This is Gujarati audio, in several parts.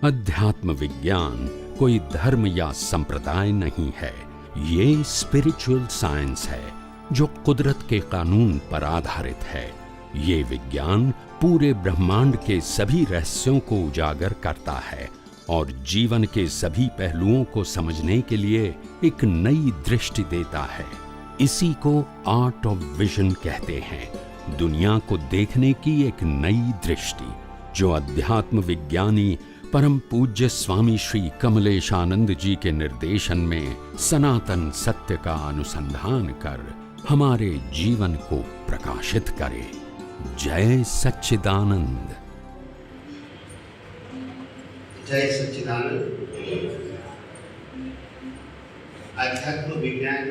अध्यात्म विज्ञान कोई धर्म या संप्रदाय नहीं है, ये स्पिरिचुअल साइंस है जो कुदरत के कानून पर आधारित है। ये विज्ञान पूरे ब्रह्मांड के सभी रहस्यों को उजागर करता है और जीवन के सभी पहलुओं को समझने के लिए एक नई दृष्टि देता है। इसी को आर्ट ऑफ विजन कहते हैं, दुनिया को देखने की एक नई दृष्टि, जो अध्यात्म विज्ञानी परम पूज्य स्वामी श्री कमलेशानंद जी के निर्देशन में सनातन सत्य का अनुसंधान कर हमारे जीवन को प्रकाशित करे। जय सच्चिदानंद। जय सच्चिदानंद। आध्यात्म विज्ञान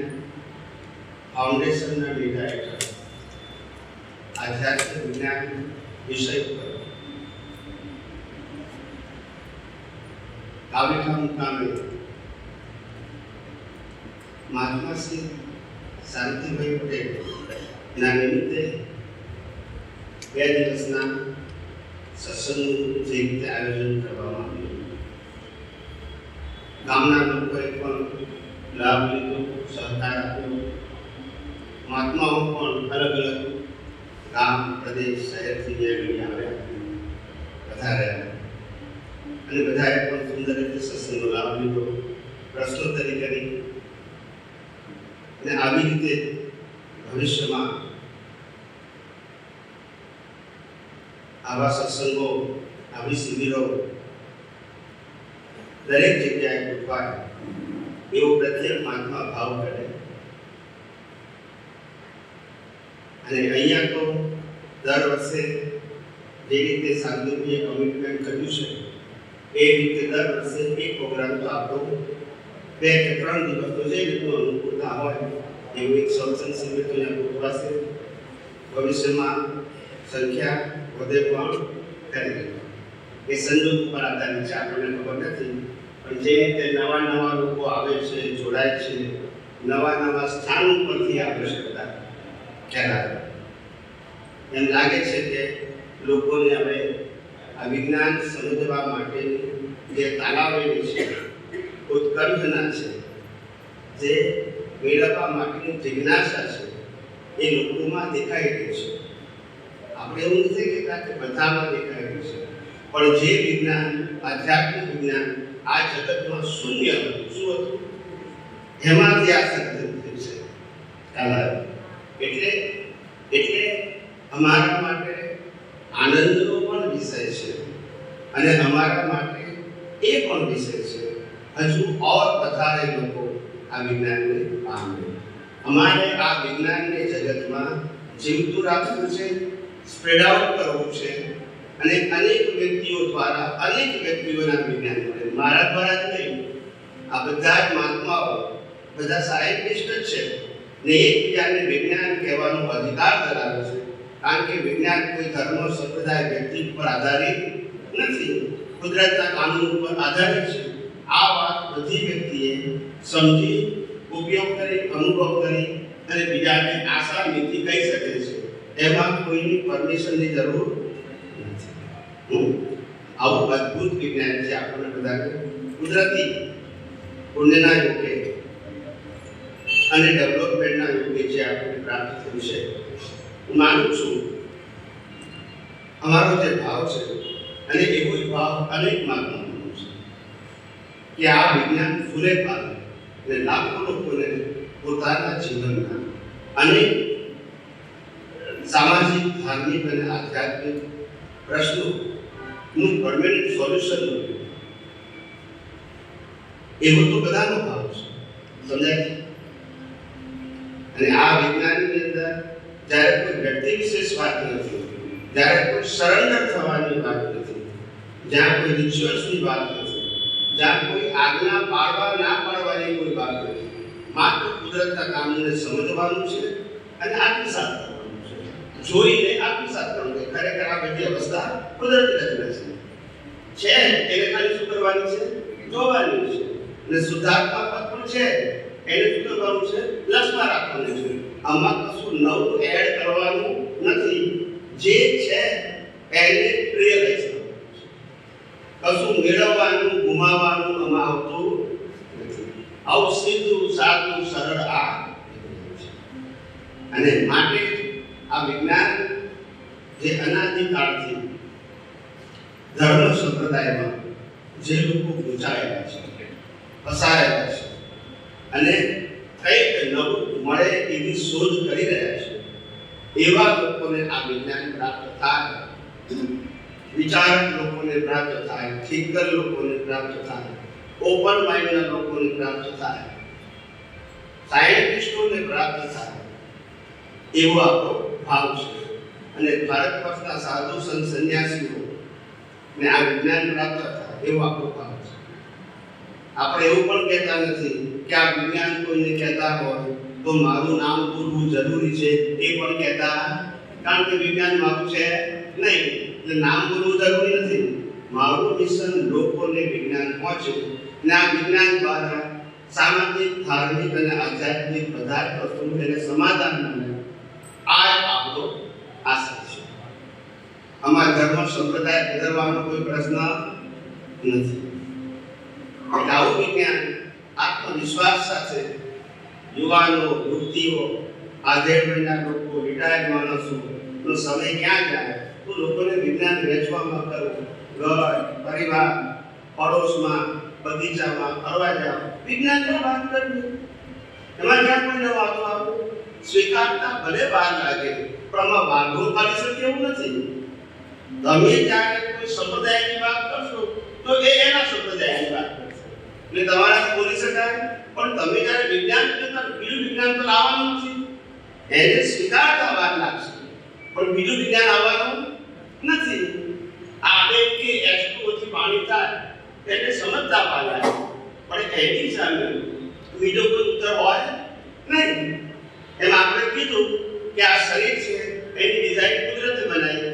फाउंडेशन निर्धारित आध्यात्म विज्ञान विषय पर काव्यखा मुकामे महात्मा श्री शांतिभाई पटेल निमित्ते 2 દિવસના સત્સંગનું જે રીતે આયોજન કરવામાં આવ્યું, ગામના લોકોએ પણ લાભ લીધો, સહકાર આપ્યો। મહાત્માઓ પણ અલગ અલગ ગામ, પ્રદેશ, શહેરથી આવ્યા, વધાર્યા અને બધાએ પણ સુંદર રીતે સત્સંગનો લાભ લીધો, પ્રશ્નોત્તરી કરી અને આવી રીતે ભવિષ્યમાં આવા સત્સંગો, આવી શિબિરો દરેક જગ્યાએ ગોઠવાય એવો પ્રત્યેક મહાત્મા ભાવ કરે। અને અહીંયા તો દર વર્ષે જે રીતે સાંગીએ કમિટમેન્ટ કર્યું છે એ રીતે દર વર્ષે એક પ્રોગ્રામ તો આપણો 2 કે 3 દિવસનો જે રીતનું અનુકૂળતા હોય એવું એક સત્સંગ શિબિર તો અહીંયા ગોઠવાશે। ભવિષ્યમાં સંખ્યા વધે પણ કરી એ સંજોગ પર આધારિત છે, આપણને ખબર નથી, પણ જે રીતે નવા નવા લોકો આવે છે, જોડાય છે, નવા નવા સ્થાન ઉપરથી આવે છે, બધા ખ્યાલ એમ લાગે છે કે લોકોને હવે આ વિજ્ઞાન સમજવા માટેની જે તાલાવેલી છે, ઉત્કંઠના છે, જે મેળવવા માટેની જિજ્ઞાસા છે, એ લોકોમાં દેખાઈ રહી છે। આપણે એવું નથી કહેતા કે બધામાં દેખાઈ રહ્યું છે, પણ જે વિજ્ઞાન, આધ્યાત્મિક વિજ્ઞાન આ જગતમાં શૂન્ય હતું, શું હતું, એમાંથી આ સર્જન થયું છે તાલાવે। એટલે અમારા માટે આનંદનો પણ વિષય છે અને અમારા માટે એ પણ વિષય છે હજુ ઓર વધારે લોકો આ વિજ્ઞાનને પામે। અમારે આ વિજ્ઞાનને જગતમાં જીવતું રાખવું છે, સ્પ્રેડ આઉટ કરવું છે અને અનેક વ્યક્તિઓ દ્વારા અનેક વ્યક્તિઓના વિજ્ઞાન મળે। મારા દ્વારા જ નહીં, આ બધા જ મહાત્માઓ, બધા સાયન્ટિસ્ટ જ છે ને એકબીજાને વિજ્ઞાન કહેવાનો અધિકાર ધરાવે છે, કારણ કે વિજ્ઞાન કોઈ ધર્મ, સંપ્રદાય, વ્યક્તિ પર આધારિત નથી, કુદરતના કાનૂન પર આધારિત છે। આ વાત બધી વ્યક્તિએ સમજી, ઉપયોગ કરી, અનુભવ કરી અને બીજાને આસાનીથી કહી શકે છે, એમાં કોઈની પરમિશનની જરૂર નથી। આવું અદ્ભુત વિજ્ઞાન છે, આપણને બધાને કુદરતી પુણ્યના યોગે અને ડેવલપમેન્ટના યોગે જે આપણને પ્રાપ્ત થયું છે। હું માનું છું અમારો જે ભાવ છે અને એવો જ ભાવ અનેક મહાત્માઓનો છે કે આ વિજ્ઞાન ફૂલે પામે અને લાખો લોકોને પોતાના જીવનના અનેક સામાજિક, ધાર્મિક અને આધ્યાત્મિક પ્રશ્નોનું પરમેનન્ટ સોલ્યુશન મળે, એવો તો બધાનો ભાવ છે, સમજાય છે। અને આ વિજ્ઞાનની અંદર જ્યારે કોઈ વ્યક્તિ વિશેષ વાત નથી, જ્યારે કોઈ સરેન્ડર થવાની વાત નથી, જ્યાં કોઈ રિચ્યુઅલ્સની વાત નથી, જ્યાં કોઈ આજ્ઞા પાળવા ના પાડવાની કોઈ વાત નથી, માત્ર કુદરતના કાનૂનને સમજવાનું છે અને આત્મસાત કરવાનું છે, જોઈને આત્મસાત કરવાનું છે। ખરેખર આ બધી અવસ્થા કુદરતી રચના છે, એને ખાલી શું કરવાની છે, જોવાની છે, અને સુધાર્થમાં પણ છે, એને શું કરવાનું છે, પ્લસમાં રાખવાનું છે। આમાં કશું નવું એડ કરવાનું નથી, જે છે એને રિયલાઇઝ કરવાનું છે, કશું મેળવવા ગુમાવવાનું આમાં આવતું નથી. આવું સીધું સાદું સરળ આ છે. અને માટે આ વિજ્ઞાન જે અનાદિકાળથી ધર્મ સંપ્રદાયમાં જે લોકો ગુંચાયેલા છે, ફસાયેલા છે અને કંઈક નવું મળે એવી શોધ કરી રહ્યા છે, એવા લોકોને આ વિજ્ઞાન પ્રાપ્ત થાય, વિચારક લોકોને પ્રાપ્ત થાય, થિંકર લોકોને પ્રાપ્ત થાય, ઓપન માઇન્ડના લોકોને પ્રાપ્ત થાય, સાયન્ટિસ્ટોને પ્રાપ્ત થાય, એવો આપણો ભાવ છે. અને ભારત વર્ષના સાધુ સંત સંન્યાસીઓ ને આ વિજ્ઞાન પ્રાપ્ત થાય એવો આપણો ભાવ છે. આપણે એવું પણ કહેતા નથી કે આ વિજ્ઞાન કોઈને કહેતા હોય તો મારું નામ બોલવું જરૂરી છે, એ પણ કહેતા, કારણ કે વિજ્ઞાન મારું છે નહીં, એટલે નામ બોલવું જરૂરી નથી. મારું મિશન લોકોને વિજ્ઞાન પહોંચે અને આ વિજ્ઞાન દ્વારા સામાજિક, ધાર્મિક અને આધ્યાત્મિક બધા જ વસ્તુનું એને સમાધાન મળે, આ આપણો આશા છે. અમારા ધર્મ સંપ્રદાય બદલવાનો કોઈ પ્રશ્ન નથી. આવું વિજ્ઞાન આત્મવિશ્વાસ સાથે યુવાનો, યુવતીઓ, આધેડ મહિના લોકો, રિટાયર્ડ માણસોનો સમય ક્યાં જાય તો લોકોને વિજ્ઞાન વેચવામાં કરવું, ઘર, પરિવાર, પડોશમાં, બગીચામાં ફરવા જાવ, વિજ્ઞાનની વાત કરવી, એમાં ક્યાં કોઈને વાતો આપો, સ્વીકારતા ભલે વાર લાગે પણ આમાં વાંધો પાડી શકે એવું નથી. તમે જ્યારે કોઈ સંપ્રદાયની વાત કરશો તો એ એના સંપ્રદાયની વાત કરશે, એટલે તમારાથી બોલી શકાય. પણ તમે જ્યારે વિજ્ઞાન કહેતા બીજું વિજ્ઞાન તો લાવવાનું નથી, એને સ્વીકારતા વાર લાગશે પણ બીજું વિજ્ઞાન આવવાનું નથી. આપણે કે H2O થી પાણી થાય એને સમજતા વાર લાગે, પણ એની સામે બીજો કોઈ ઉત્તર હોય નહીં. એમ આપણે કીધું કે આ શરીર છે એની ડિઝાઇન કુદરતે બનાવી,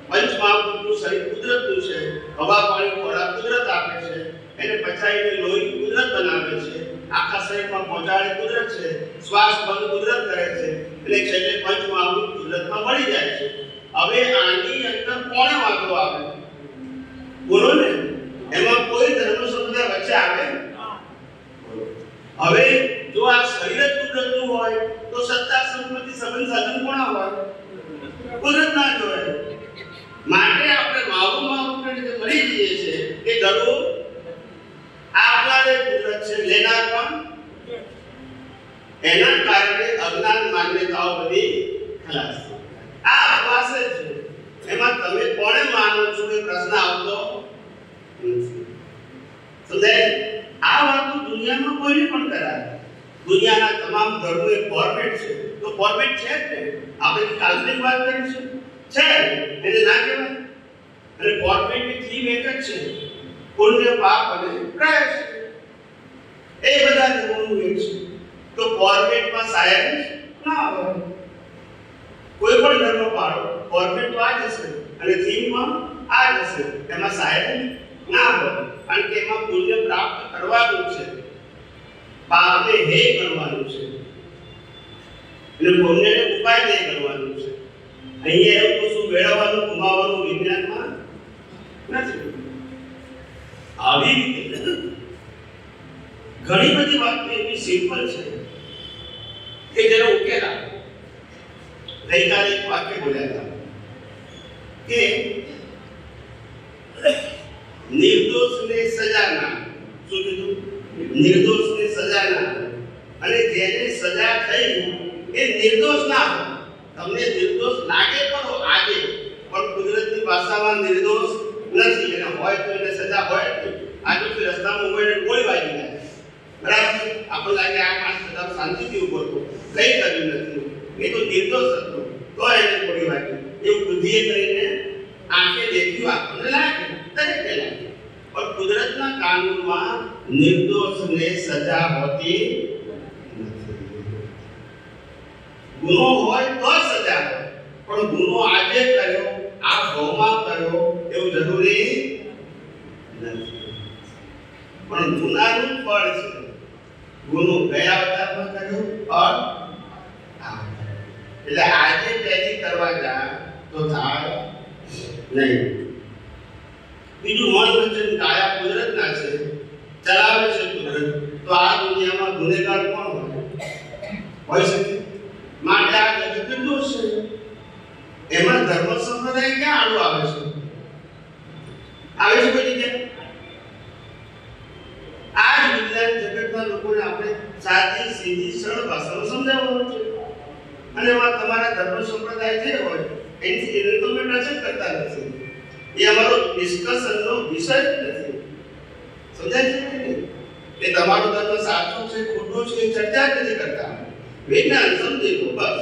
પંચમહાભૂતનું શરીર કુદરતનું છે, હવા, પાણી, ખોરાક કુદરત આપે છે, એને પચાવીને લોહી કુદરત બનાવે છે, આખા શરીરમાં પહોંચાડે કુદરત છે, શ્વાસ બંધ કુદરત કરે છે, એટલે છેલ્લે પંચમહાભૂત કુદરતમાં ભળી જાય છે. હવે આની અંદર કોણે વાંધો આવે? બોલો ને, એમાં કોઈ ધર્મ સંપ્રદાય વચ્ચે આવે? હવે જો આ શરીર જ કુદરતનું હોય તો સત્તા, સંપત્તિ, સંબંધ, સાધન કોના હોય? કુદરતના જ હોય. માટે આપણે મારું મારું કરીને મળી જઈએ છીએ કે જરૂર આપનારે કુદરત છે, લેનાર પણ. એના કારણે અજ્ઞાન માન્યતાઓ બધી ખલાસ. આ અપવાસ છે, એમાં તમે કોને માનો છો એ પ્રશ્ન આવતો નથી. સમજાય? આ વાત દુનિયામાં કોઈને પણ કરાય. દુનિયાના તમામ ધર્મો એક ફોર્મેટ છે, તો ફોર્મેટ છે જ ને. આપણે કાલ્પનિક વાત કરીશું છે એને ના કહેવાય. અને ફોર્મેટની થીમ એક જ છે, પુણ્ય, પાપ અને પ્રાયશ્ચિત. એ બધા ધર્મોનું એક છે. તો ફોર્મેટમાં સાયન્સ ના આવે. કોઈ પણ ધર્મ પાડો ફોર્મેટ તો આ જ હશે અને થીમમાં આ જ હશે, એમાં સાયન્સ ના હોય. કારણ કે એમાં પુણ્ય પ્રાપ્ત કરવાનું છે, પાપને હે કરવાનું છે, એટલે પુણ્યને ઉપાય દે કરવાનું છે. અહીંયા એવું કશું મેળવવાનું, ગુમાવવાનું વિજ્ઞાનમાં નથી. આવી રીતે ઘણી બધી વાતો એવી સિમ્પલ છે કે જેનો ઉકેલ આવે. ગઈકાલે એક વાક્ય બોલ્યા હતા કે નિર્દોષને સજા ના. શું કીધું? નિર્દોષને સજા ના. અને જેને સજા થઈ એ નિર્દોષ ના હોય. તમને નિર્દોષ લાગે કરો આજે, પણ કુદરતની ભાષામાં નિર્દોષ નથી. એને હોય તો એને સજા હોય જ નહીં. આજે તો રસ્તામાં ઉભેને ગોળી વાગી જાય, બરાબર? આપણને લાગે આ માણસ સદા શાંતિથી ઉભો હતો, કઈ કર્યું નથી, એ તો નિર્દોષ હતો, તો એને ગોળી વાગી. એવું બુદ્ધિએ કરીને આંખે દેખ્યું આપણને લાગે, દરેકને લાગે. પણ કુદરતના કાનૂનમાં નિર્દોષને સજા હોતી નથી. ગુનો હોય તો સજા હોય, પણ ગુનો આજે કર્યો, આ ભવમાં કર્યો એવું જરૂરી નથી. પણ ગુનાનું ફળ છે. ગુનો ગયા અવતારમાં કર્યો, ફળ એટલે આજે ટેલી કરવા જાય તો થાય નહીં. બીજું મન વચન કાયા કુદરતના છે, ચલાવે છે કુદરત, તો આ દુનિયામાં ગુનેગાર કોણ હોય શકે? માટે આ જગત નિર્દોષ છે. એમાં ધર્મ સંપ્રદાય ક્યાં આડું આવે છે? આવે છે કોઈ જગ્યાએ? આ જ વિજ્ઞાન જગતના લોકોને આપણે સાદી સીધી સરળ ભાષામાં સમજાવવાનું છે. અને એમાં તમારા ધર્મ સંપ્રદાય જે હોય એની તો મેં ટચ કરતા નથી. એ અમારો ડિસ્કશનનો વિષય જ નથી. સમજાય છે કે તમારો ધર્મ સાચો છે ખોટો છે એ ચર્ચા જ નથી કરતા. વિજ્ઞાન સમજી લો બસ.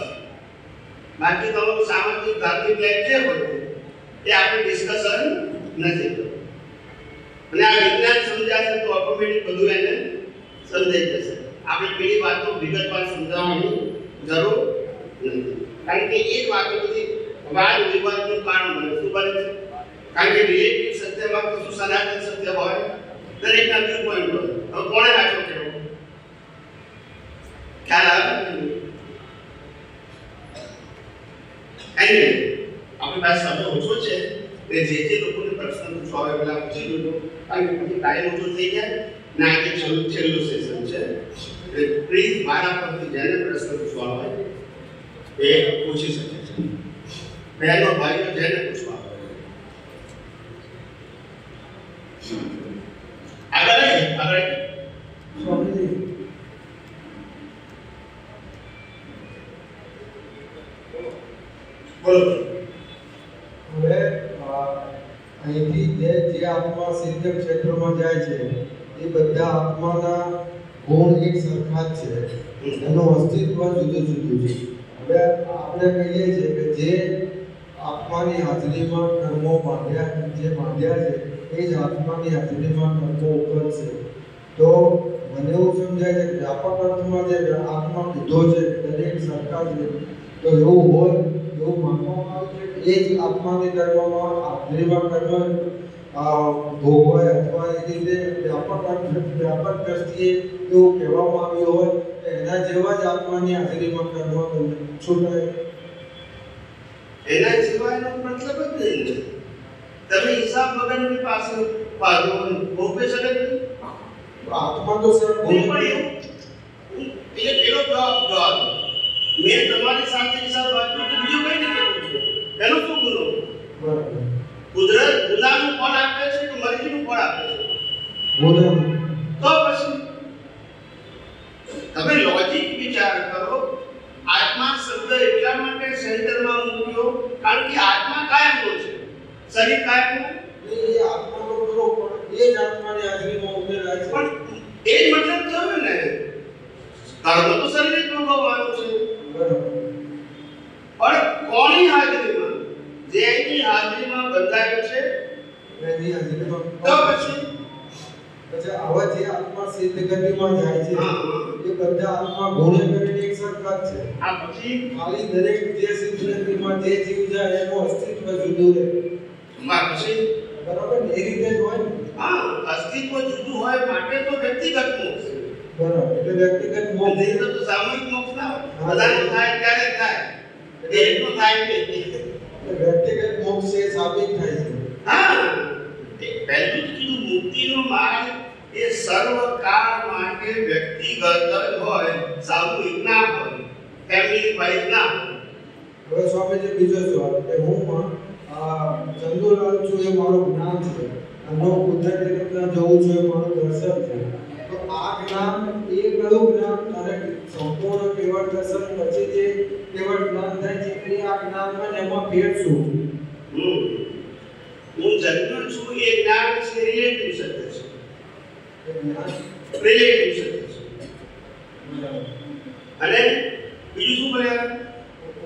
બાકી તમારું સામાજિક ધાર્મિક લાઈફ જે હોય એ આપણે ડિસ્કશન નથી કરતા. અને આ વિજ્ઞાન સમજાશે તો ઓટોમેટિક બધું એને સમજાઈ જશે. આપણે પેલી વાતો વિગતવાર સમજાવવાની જરૂર નથી. કારણ કે એ વાતો બધી વાદ વિવાદનું કારણ બને. શું બને છે? કારણ કે રિલેટિવ સત્યમાં કશું સનાતન સત્ય હોય, દરેકના વ્યૂ પોઈન્ટ હોય. હવે કોણે સાચો કહેવો? ખ્યાલ આવે? આપણી પાસે સમય ઓછો છે. જે લોકોને પ્રશ્ન પૂછવા હોય પેલા પૂછી લેજો. કારણ કે પછી ટાઈમ ઓછો થઈ જાય ને આજે છેલ્લું સેશન છે. એટલે પ્લીઝ મારા પરથી જેને પ્રશ્ન પૂછવા હોય એ પૂછી શકે છે. બહેનો ભાઈઓ જેને પૂછવા હોય. આગળ બોલો. હવે અહીંથી જે આત્મા સિદ્ધ ક્ષેત્રમાં જાય છે એ બધા આત્માના ગુણ એક સરખા જ છે, એનું અસ્તિત્વ જુદું જુદું છે. હવે આપણે કહીએ છીએ કે જે આત્માની હાજરીમાં કર્મો બાંધ્યા છે એ જ આત્માની હાજરીમાં કર્મો ઉકળશે. તો મને એવું સમજાય છે કે વ્યાપક અર્થમાં જે આત્મા કીધો છે દરેક સરખા છે, તો એવું હોય એવું માનવામાં આવે છે કે એ જ આત્માની કર્મમાં હાજરીમાં કર્મ ભોગવાય અથવા એ રીતે વ્યાપક દ્રષ્ટિએ એવું કહેવામાં આવ્યું હોય કે એના જેવા જ આત્માની હાજરીમાં કર્મ છૂટાય. એના સિવાયનો મતલબ જ નહીં. તમે હિસાબ વગરની પાસે પાડો ભોગવે શકે નહીં. આત્મા તો સર નહીં પણ એવું એટલે પેલો જવાબ મેં તમારી સાથે હિસાબ વાંચ્યો તો બીજું કઈ રીતે પૂછ્યું? એનો શું ગુનો? બરાબર. કુદરત ગુનાનું ફળ આપે છે કે મરજીનું ફળ આપે છે? ગુનાનું. તો પછી તમે લોજિક વિચાર કરો. આત્મા શબ્દ એટલા માટે શરીરમાં મૂક્યો કારણ કે આત્મા કાયમનો છે, શરીર કાયમનું. એ આત્માનો બરો પણ એ જ આત્માની હાજરીમાં ઉમેરાય છે. પણ એ જ મતલબ થયો ને. કર્મ તો શરીર જ ભોગવવાનું છે. બરાબર. પણ કોની હાજરીમાં? જેની હાજરીમાં બંધાયો છે એની હાજરીમાં. તો પછી આવા જે આત્મા સિદ્ધ ગતિમાં જાય છે એ બધા આત્મા ગુણે કરીને એક સરખા જ છે. આ પછી ખાલી દરેક જે સિદ્ધ ગતિમાં જે જીવ જાય એનું અસ્તિત્વ જુદું રહે. પછી બરાબર ને? એ રીતે જ હોય ને. હા, અસ્તિત્વ જુદું હોય માટે તો વ્યક્તિગત મોક્ષ. બરાબર. એટલે વ્યક્તિગત મોક્ષ નહીં તો સામૂહિક મોક્ષ ના હોય. બધાનું થાય ત્યારે થાય, એકનું થાય નહીં. વ્યક્તિગત મોક્ષ એ સાબિત થાય છે. હા, પહેલું જ કીધું મુક્તિનો માર્ગ એ સર્વકાળ માટે વ્યક્તિગત જ હોય, સામૂહિક ના હોય, ફેમિલી વાઇઝ ના હોય. હવે સ્વામીજી બીજો સવાલ કે હું ચંદુલાલ છું એ મારું જ્ઞાન છે, અને કુદરતી રીતના જવું છું એ મારું દર્શન છે. તો આ જ્ઞાન એ કયું જ્ઞાન અને સંપૂર્ણ કેવળ દર્શન પછી જે કેવળ જ્ઞાન થાય છે એ આ જ્ઞાનમાં એમાં ફેર શું? હું જન્મ છું એ જ્ઞાન છે, રિલેટિવ સત્ય છે. રિલેટિવ સત્ય છે. અને બીજું શું બોલ્યા?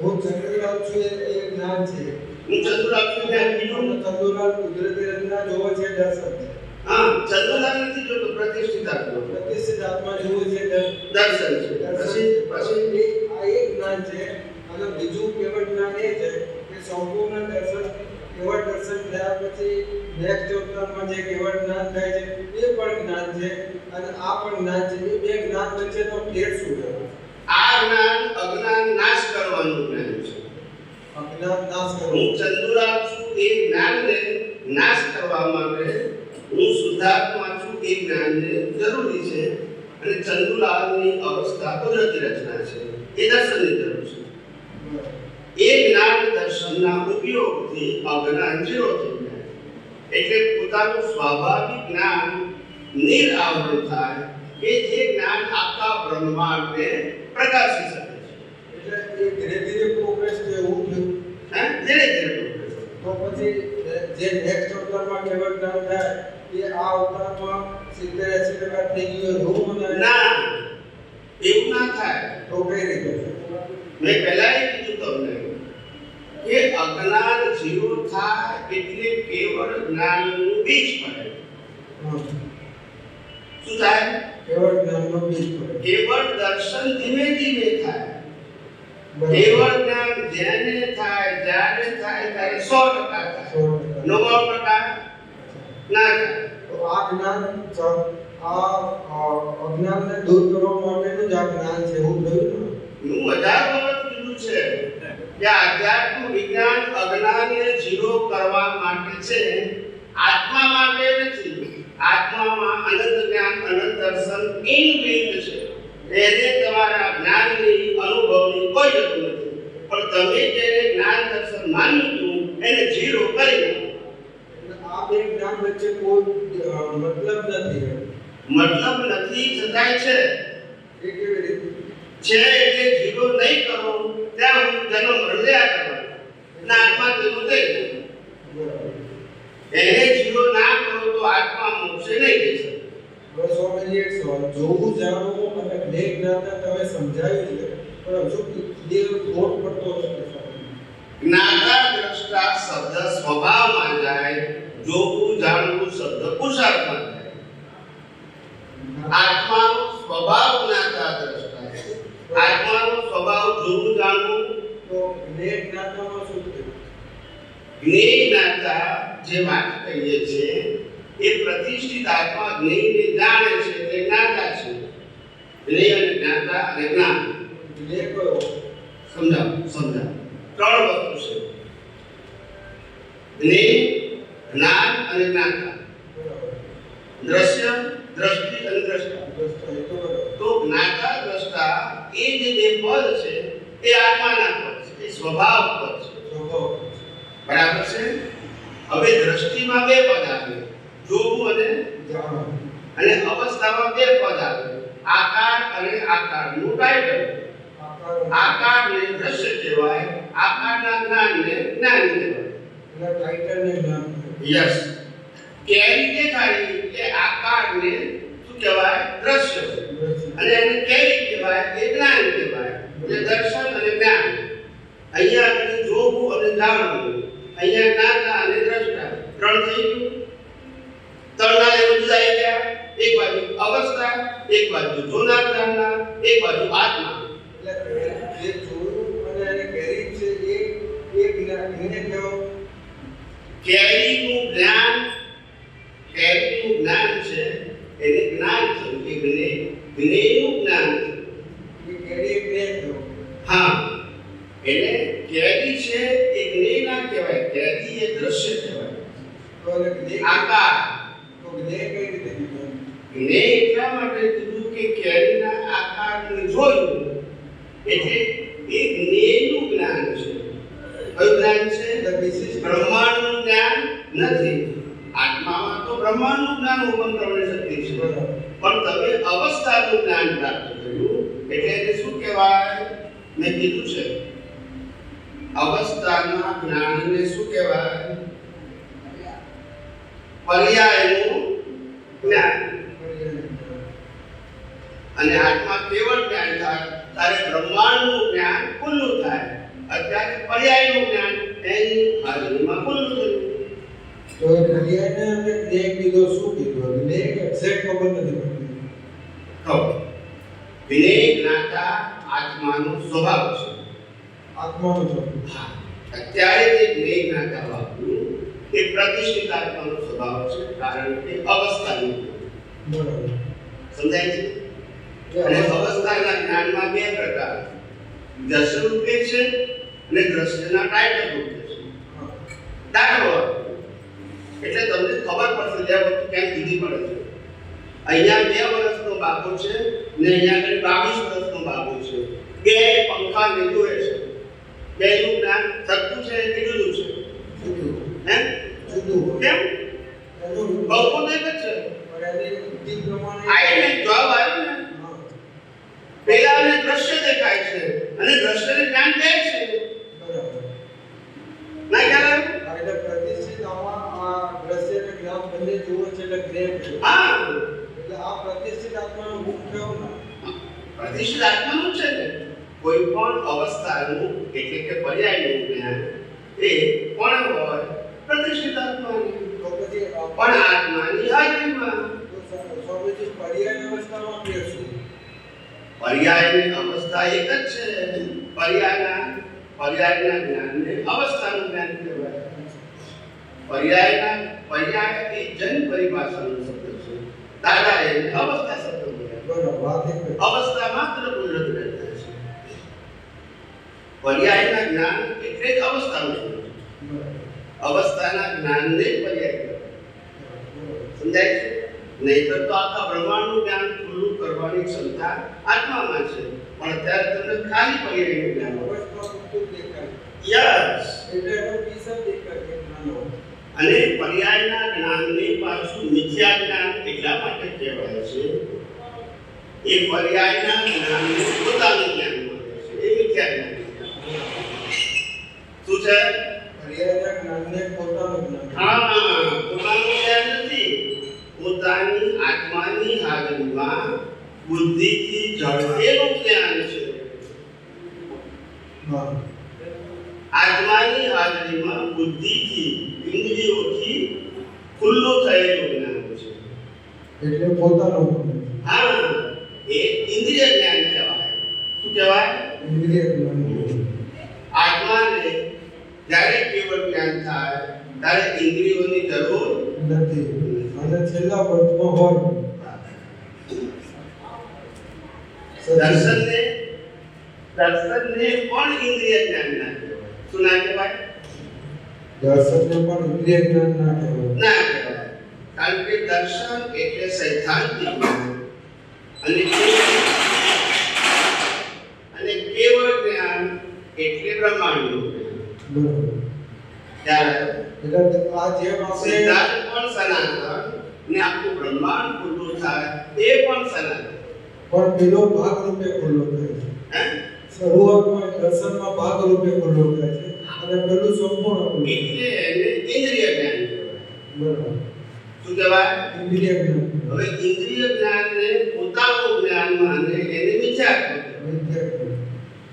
હું ચંદુલાલ છું એ જ્ઞાન છે. હું ચંદુલાલ છું એ બીજું ચંદુલાલ કુદરતી રીતના જોવે છે દર્શન છે. હા, ચંદુલાલ નથી જોતો, પ્રતિષ્ઠિત આત્મા. પ્રતિષ્ઠિત આત્મા જોવે છે દર્શન છે. પછી આ એક જ્ઞાન છે અને બીજું કેવળ જ્ઞાન એ છે કે સંપૂર્ણ દર્શન કેવળ દર્શન થયા પછી નેક્સ્ટ અવતારમાં જે કેવળ જ્ઞાન થાય છે એ પણ જ્ઞાન છે અને આ પણ જ્ઞાન છે. એ બે જ્ઞાન વચ્ચેનો ફેર શું છે? આ જ્ઞાન અજ્ઞાન નાશ કરવાનું જ્ઞાન છે. અજ્ઞાન નાશ કરવું. હું ચંદુલાલ છું એ જ્ઞાનને નાશ કરવા માટે હું શુદ્ધાત્મા છું એ જ્ઞાનને જરૂરી છે અને ચંદુલાલની અવસ્થા કુદરતી રચના છે એ દર્શનની જરૂર છે. એ જ્ઞાન દર્શનના ઉપયોગથી અજ્ઞાન ઝીરો થઈ જાય એટલે પોતાનું સ્વાભાવિક જ્ઞાન નિરાવરણ થાય કે જે જ્ઞાન આખા બ્રહ્માંડને પ્રકાશી શકે છે. એટલે એ ધીરે ધીરે પ્રોગ્રેસ છે એવું થયું. હા, ધીરે ધીરે progress. તો પછી જે નેક્સ્ટ અવતારમાં કેવળ જ્ઞાન થાય એ આ અવતારમાં 70-80% થઈ ગયું એવું મને ના, એવું ના થાય. તો કઈ રીતે? મેં પહેલા કીધું તમને કે અજ્ઞાન ઝીરો થાય એટલે કેવળ જ્ઞાનનું બીજ પડે. શું થાય? કેવળ જ્ઞાનનો બીજ પડે. કેવળ દર્શન ધીમે ધીમે થાય. બરાબર. કેવળ જ્ઞાન જેને થાય જ્યારે થાય ત્યારે 100% થાય. 100%. 99% ના થાય. તો આ જ્ઞાન અજ્ઞાનને દૂર કરવા માટેનું જ આ જ્ઞાન છે એવું થયું ને? હું 1000 વખત કીધું છે કે આધ્યાત્મ વિજ્ઞાન અજ્ઞાનને ઝીરો કરવા માટે છે, આત્મા માટે નથી. આત્મામાં અનંત જ્ઞાન અનંત દર્શન ઇનબિલ્ટ છે. એને તમારા જ્ઞાનની અનુભવની કોઈ જરૂર નથી. પણ તમે જેને જ્ઞાન દર્શન માન્યું હતું એને ઝીરો કરી દો. એટલે આ બે જ્ઞાન વચ્ચે કોઈ મતલબ નથી. મતલબ નથી છતાંય છે. એ કેવી રીતે? છે એટલે ઝીરો નહીં કરો ત્યાં હું જન્મ હૃદયા કરવાનો ના આત્મા ઝીરો થઈ જાય. બરાબર. એને ઝીરો ના કરો તો આત્મા મોક્ષે નહીં જઈ શકે. હવે સ્વામીજી એક સવાલ, જોવું જાણવું અને જ્ઞેય જ્ઞાતા તમે સમજાવ્યું છે પણ હજુ ક્લિયર થોટ પડતો નથી સ્વામીજી. જ્ઞાતા દ્રષ્ટા શબ્દ સ્વભાવમાં જાય, જોવું જાણવું શબ્દ પુરુષાર્થમાં જાય. આત્માનો સ્વભાવ જ્ઞાતા દ્રષ્ટા છે. આત્માનો સ્વભાવ જોવું જાણવું. તો જ્ઞેય જ્ઞાતામાં શું થયું? જ્ઞેય જ્ઞાતા જે વાત કહીએ છીએ એ પ્રતિષ્ઠિત આત્મા જ્ઞેયને જાણે છે તે જ્ઞાતા છે. જ્ઞેય અને જ્ઞાતા અને જ્ઞાન જ્ઞેય કયો? સમજાવો. ત્રણ વસ્તુ છે: જ્ઞેય, જ્ઞાન અને જ્ઞાતા. બરાબર. દ્રશ્ય, દ્રષ્ટિ અને દ્રષ્ટા. દ્રષ્ટા એ તો બરાબર. તો જ્ઞાતા દ્રષ્ટા એ જે બે પદ છે એ આત્માના પદ છે, એ સ્વભાવ પદ છે. સ્વભાવ. બરાબર છે. હવે દ્રષ્ટિમાં બે પદ આવે, જોવું અને જાણવું. અને અવસ્થામાં બે પદ આવે, આકાર અને આકારનું ટાઇટલ. આકારને દ્રશ્ય કહેવાય, આકારના જ્ઞાનને જ્ઞાન કહેવાય. એટલે ટાઇટલને જ્ઞાન કહેવાય. યસ. કેરી દેખાય એટલે આકારને શું કહેવાય? દ્રશ્ય. અને એને કેરી કહેવાય એ જ્ઞાન કહેવાય. એટલે દર્શન અને જ્ઞાન. અહીંયા આગળ જોવું અને જાણવું, અહીંયા જ્ઞાતા અને દ્રષ્ટા. ત્રણ થઈ ગયું. ત્રણના લેવલ જુદા થઈ ગયા. એક બાજુ અવસ્થા, એક બાજુ જોનાર જાણનાર, એક બાજુ આત્મા. એટલે જે જોયું અને એને કેરી છે એ જ્ઞાન એને કહેવાય. કેરીનું જ્ઞાન છે એને જ્ઞાન થયું. એ જ્ઞેયનું જ્ઞાન થયું. એ કેરી એક જ્ઞેય થયો. હા, એને કેરી છે એ જ્ઞેય ના કહેવાય, કેરી એ દ્રશ્ય કહેવાય. તો એને જ્ઞેય આકાર. તો જ્ઞેય કઈ રીતે કીધું? જ્ઞેય એટલા માટે કીધું કે કેરીના આકારને જોયું એટલે એ જ્ઞેયનું જ્ઞાન છે. કયું જ્ઞાન છે? એટલે વિશિષ્ટ બ્રહ્માંડનું જ્ઞાન નથી. આત્મામાં તો બ્રહ્માંડનું જ્ઞાન ઉપન કરવાની શક્તિ છે, પણ તમે અવસ્થાનું જ્ઞાન પ્રાપ્ત કર્યું એટલે એને શું કહેવાય? મેં કીધું છે અવસ્થાના જ્ઞાનને શું કહેવાય? પર્યાયનું જ્ઞાન. અને આત્મા કેવળ જ્ઞાન થાય ત્યારે બ્રહ્માંડનું જ્ઞાન ખુલ્લું થાય. અત્યારે પર્યાયનું જ્ઞાન એની હાજરીમાં ખુલ્લું થયું. તો એ પર્યાયને અને જ્ઞેય કીધો શું કીધું? જ્ઞેય એક્ઝેક્ટ ખબર નથી પડતી. વિનય જ્ઞાતા આત્માનો સ્વભાવ છે. આત્માનો સ્વભાવ. હા, અત્યારે જે જ્ઞેય જ્ઞાતા વાપર્યું એ પ્રતિષ્ઠિત આત્માનો સ્વભાવ છે, કારણ કે અવસ્થાનું. બરાબર. સમજાય છે? અને અવસ્થાના જ્ઞાનમાં બે પ્રકાર, દર્શન રૂપે છે અને દ્રશ્યના ટાઇટલ રૂપે છે. દાખલો બુદ્ધિ પડે છે. અહીંયા 2 વર્ષનો બાબો છે ને અહીંયા આગળ 22 વર્ષનો બાબો છે. બે પંખા નીચે છે. બેનું જ્ઞાન સરખું છે કે જુદું છે? હે? જુદું. કેમ? બહુ એક જ છે. આઈને જવાબ આવ્યો ને. પેલાને દ્રશ્ય દેખાય છે અને દ્રશ્યને જ્ઞાન દે છે. ના ખ્યાલ આવ્યો? એટલે પ્રતિષ્ઠિત આમાં આ દ્રશ્ય અને જ્ઞાન બંને જુઓ છે એટલે જ્ઞેય છે. હા, એટલે આ પ્રતિષ્ઠિત આત્માનો મુખ થયો ને. પ્રતિષ્ઠિત આત્માનું છે ને. કોઈ પણ અવસ્થાનું એટલે કે પર્યાયનું જ્ઞાન એ કોણ હોય? પ્રતિષ્ઠિત આત્માનું. તો પછી પણ આત્માની હાજરીમાં સ્વામીજી પર્યાય અવસ્થામાં કે છે? પર્યાયની અવસ્થા એક જ છે. પર્યાયના જ્ઞાનને અવસ્થાનું જ્ઞાન કહેવાય. પર્યાય એ જન પરિભાષાનો શબ્દ છે. દાદા એને અવસ્થા શબ્દ બોલ્યા. અવસ્થા માત્ર કુદરત રહેતા છે. પર્યાયના જ્ઞાન એટલે જ અવસ્થાનું છે. અવસ્થાના જ્ઞાનને પર્યાય કહેવાય. સમજાય છે? નહીતર તો આખા બ્રહ્માંડનું જ્ઞાન ખુલ્લું કરવાની ક્ષમતા આત્મામાં છે. પણ અત્યારે તમને ખાલી પર્યાયનું જ્ઞાન હોય. યસ. એટલે એનો પીસર દેખાય જ્ઞાનો. અને પર્યાયના જ્ઞાનને પાછું મિથ્યા જ્ઞાન એટલા માટે કહેવાય છે. એ પર્યાયના જ્ઞાનને પોતાનું જ્ઞાન માને છે. એ મિથ્યા જ્ઞાન. શું છે? પર્યાયના જ્ઞાનને પોતાનું જ્ઞાન. હા, પોતાનું જ્ઞાન નથી. પોતાની આત્માની હાજરીમાં બુદ્ધિથી ઝડપેલું જ્ઞાન છે. હા. આત્માની હાજરીમાં બુદ્ધિથી ઇન્દ્રિયોથી ખુલ્લું થયેલું જ્ઞાન છે. એટલે પોતાનું જ્ઞાન. હા, એ ઇન્દ્રિય જ્ઞાન કહેવાય. શું કહેવાય? ઇન્દ્રિય જ્ઞાન. આત્માને જ્યારે કેવળ જ્ઞાન થાય ત્યારે ઇન્દ્રિયોની જરૂર નથી. અને છેલ્લા પંચમાં હોય દર્શનને પણ ઇન્દ્રિય જ્ઞાન ના કહેવાય. શું ના કહેવાય? દર્શનને પણ ઇન્દ્રિય જ્ઞાન ના કહેવાય. ના કહેવાય. કારણ કે દર્શન એટલે સૈદ્ધાંતિક જ્ઞાન અને કેવળ જ્ઞાન એટલે બ્રહ્માંડનું જ્ઞાન. બરોબર. ત્યારે એટલે આ જેમ આપણે સિદ્ધાંત પણ સનાતન ને આખું બ્રહ્માંડ ખુલ્લું થાય એ પણ સનાતન. પણ પેલો ભાગ રૂપે ખુલ્લો થાય છે. હે? શરૂઆતમાં દર્શનમાં ભાગ રૂપે ખુલ્લો થાય છે અને પેલું સંપૂર્ણ ખુલ્લું. એટલે એને ઇન્દ્રિય જ્ઞાન કહેવાય. બરાબર. શું કહેવાય? ઇન્દ્રિય જ્ઞાન. હવે ઇન્દ્રિય જ્ઞાનને પોતાનું જ્ઞાન માને એને મિથ્યા કહેવાય. વિદ્યા જ્ઞાન.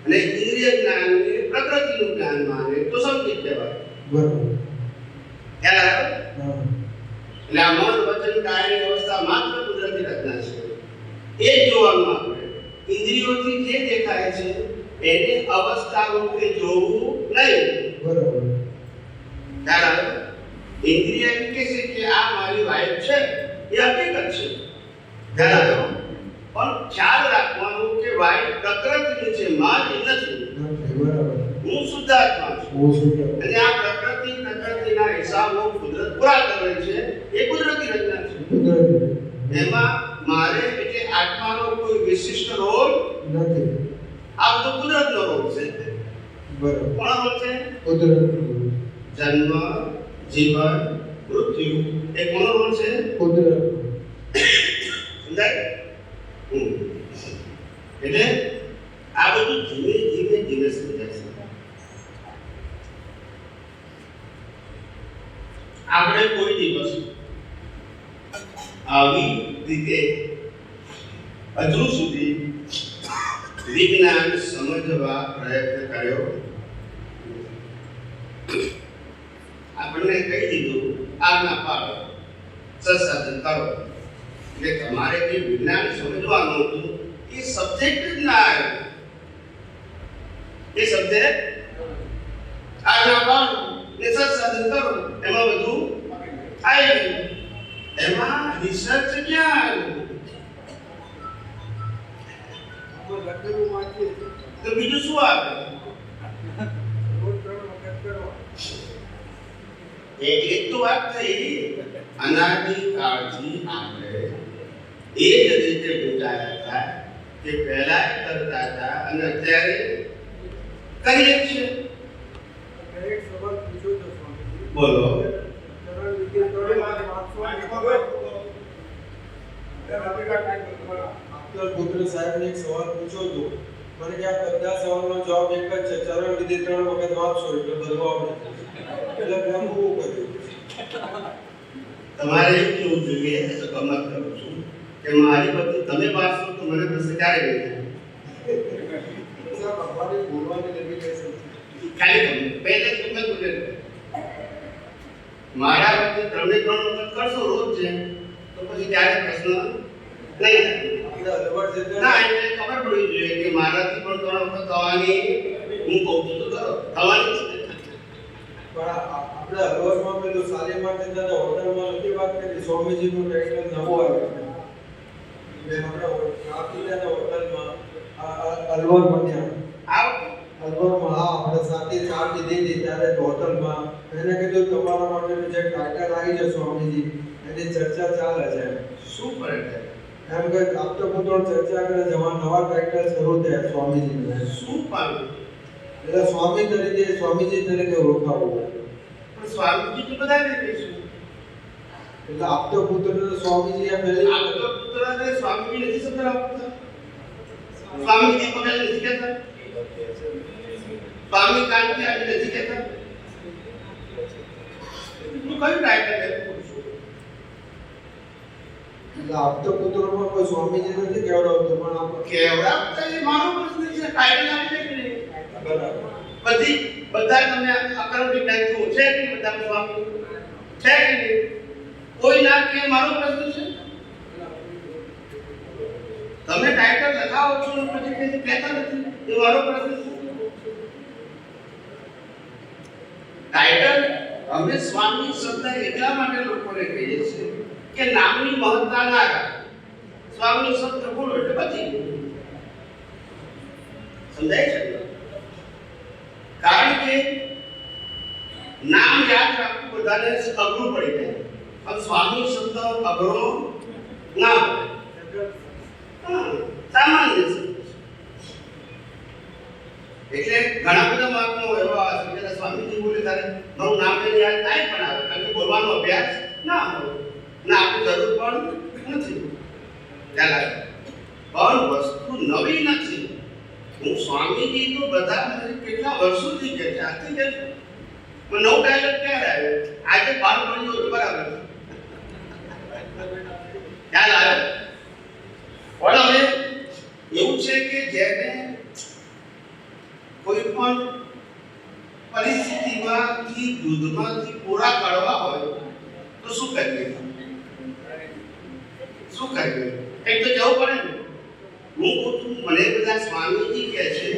અને ઇન્દ્રિય જ્ઞાનને પ્રકૃતિનું જ્ઞાન માને તો સંકેત કહેવાય. બરાબર. ખ્યાલ આવ્યો? હા. એટલે આ મન વચન કાયની અવસ્થા માત્ર કુદરતી રચના છે. એ જ જોવાનું આપણે. ઇન્દ્રિયોથી જે દેખાય છે એને અવસ્થા રૂપે જોવું નહીં. બરાબર. ખ્યાલ આવ્યો? ઇન્દ્રિય એમ કહે છે કે આ મારી વાઈફ છે એ હકીકત છે. ખ્યાલ આવ્યો? પણ ખ્યાલ રાખવાનું કે વાઈફ પ્રકૃતિની છે, મારી નથી. બરાબર. હું શુદ્ધાત્મા છું. બહુ સુંદર. અને આ પ્રકૃતિના હિસાબો કુદરત પૂરા કરે છે એ કુદરતી રચના છે. કુદરતી. એમાં મારે એટલે આત્માનો કોઈ વિશિષ્ટ રોલ નથી. આ તો કુદરતનો રોલ છે. બરાબર. કોનો રોલ છે? કુદરતી. જન્મ, જીવન, મૃત્યુ એ કોનો રોલ છે? કુદરત. સમજાય? એટલે આ બધું ધીમે ધીમે સમજાય છે. આપણે કોઈ દિવસ આવી રીતે હજુ સુધી વિજ્ઞાન સમજવા પ્રયત્ન કર્યો. આપણને કહી દીધું આજ્ઞા પાડો, સંસાધન કરો. એટલે તમારે જે વિજ્ઞાન સમજવાનું હતું એ સબ્જેક્ટ જ ના આવ્યો. એ સબ્જેક્ટ આજ્ઞા પાડો ને સંસાધન કરો એમાં બધું આવી ગયું. એમાં રિસર્ચ ક્યાં આવ્યું? તો બીજું શું આવે? એક તો વાત થઈ અનાદિ કાળથી આપણે એ જ રીતે વિચાર્યા હતા કે પહેલા કરતા હતા અને અત્યારે કરીએ છીએ. એક સવાલ પૂછ્યો તો સ્વામીજી. બોલો. પુત્ર સાહેબને એક સવાલ પૂછ્યો હતો. મને કે આ બધા સવાલનો જવાબ એક જ છે, ચરણ વિધિ 3 વખત વાંચશો એટલે બધું આવડે. એટલે મેં બહુ કર્યું. તમારે એવું કેવું જોઈએ તો ગમત કરું છું કે મારી બધી તમે વાંચશો તો મને પ્રશ્ન ક્યારે ગઈ સાહેબ અમારી બોલવાની લિમિટેશન ખાલી તમે પહેલા તમે બોલે મારા વખતે 3 વખત કરશો રોજ છે તો પછી ક્યારે પ્રશ્ન નહીં થાય. આપણે અલવડ છે ના એટલે ખબર પડવી જોઈએ કે મારાથી પણ 3 વખત થવાની હું કહું છું તો કરો થવાની છે. પણ આપણે અલવડમાં પેલું સાલીમાં કે દાદા હોટલમાં નથી વાત કરી સ્વામીજીનું ટાઇટલ નવો આવ્યો છે. આપણે આપી દાદા હોટલમાં અલવડ બન્યા અલવડમાં આપણે સાથે ચા પીધી ત્યારે હોટલમાં એને કીધું તમારા માટેનું જે ટાઇટલ આવી છે સ્વામીજી એની ચર્ચા ચાલે છે. શું ફરક છે? એમ કે આપતો પુત્ર ચર્ચા કરે જવા નવા ટાઇટલ શરૂ થયા સ્વામીજીને. શું પાડું? એટલે સ્વામી તરીકે સ્વામીજી તરીકે ઓળખાવું. પણ સ્વામીજી તો બધાને કહીશું. એટલે આપતો પુત્ર સ્વામીજી આ પહેલી આપતો પુત્રને સ્વામીજી નથી શબ્દ આપતા. સ્વામીજી પગલ નથી કહેતા. સ્વામી કાંતિ આજે નથી કહેતા. તું કયું ટાઇટલ છે? એટલે આપતો પુત્રમાં કોઈ સ્વામીજી નથી કેવડાવતો પણ આપ કેવડાવતા એ મારો પ્રશ્ન છે. ટાઇટલ આપી દે કે નહીં? બરાબર. બધા તમે અકરમ વિજ્ઞાન છે કે બધા સ્વામી છે કે નહીં? કોઈ ના કે મારો પ્રશ્ન છે. તમે ટાઇટલ લખાવો છો ને પછી કઈ કહેતા નથી એ મારો પ્રશ્ન છે. ટાઇટલ અમે સ્વામી શબ્દ એટલા માટે લોકોને કહીએ છીએ કે નામની મહત્તા ના રાખે. સ્વામી શબ્દ બોલો એટલે બધી સમજાય છે. કારણ કે નામ યાદ રાખવું બધાને અઘરું પડી જાય. પણ સ્વામી શબ્દ અઘરો ના હોય. સામાન્ય છે. એટલે ઘણા બધા માર્ગનો એવા છે સ્વામીજી બોલે ત્યારે મારું નામ લઈને યાદ થાય પણ આવે કારણ કે બોલવાનો અભ્યાસ ના હોય ના આપણી જરૂર પણ નથી. ખ્યાલ આવે પણ વસ્તુ નવી નથી. હું સ્વામીજી તો બધા કેટલા વર્ષોથી કહે છે આથી કહે છે. નવો ડાયલોગ ક્યારે આવ્યો? આજે બાર મળ્યો તો બરાબર ખ્યાલ આવે. પણ હવે એવું છે કે જેને કોઈ પણ પરિસ્થિતિમાંથી દૂધમાંથી પૂરા કાઢવા હોય તો શું કરીએ? શું કરીએ? એક તો જવું પડે ને. હું કહું છું મને બધા સ્વામીજી કહે છે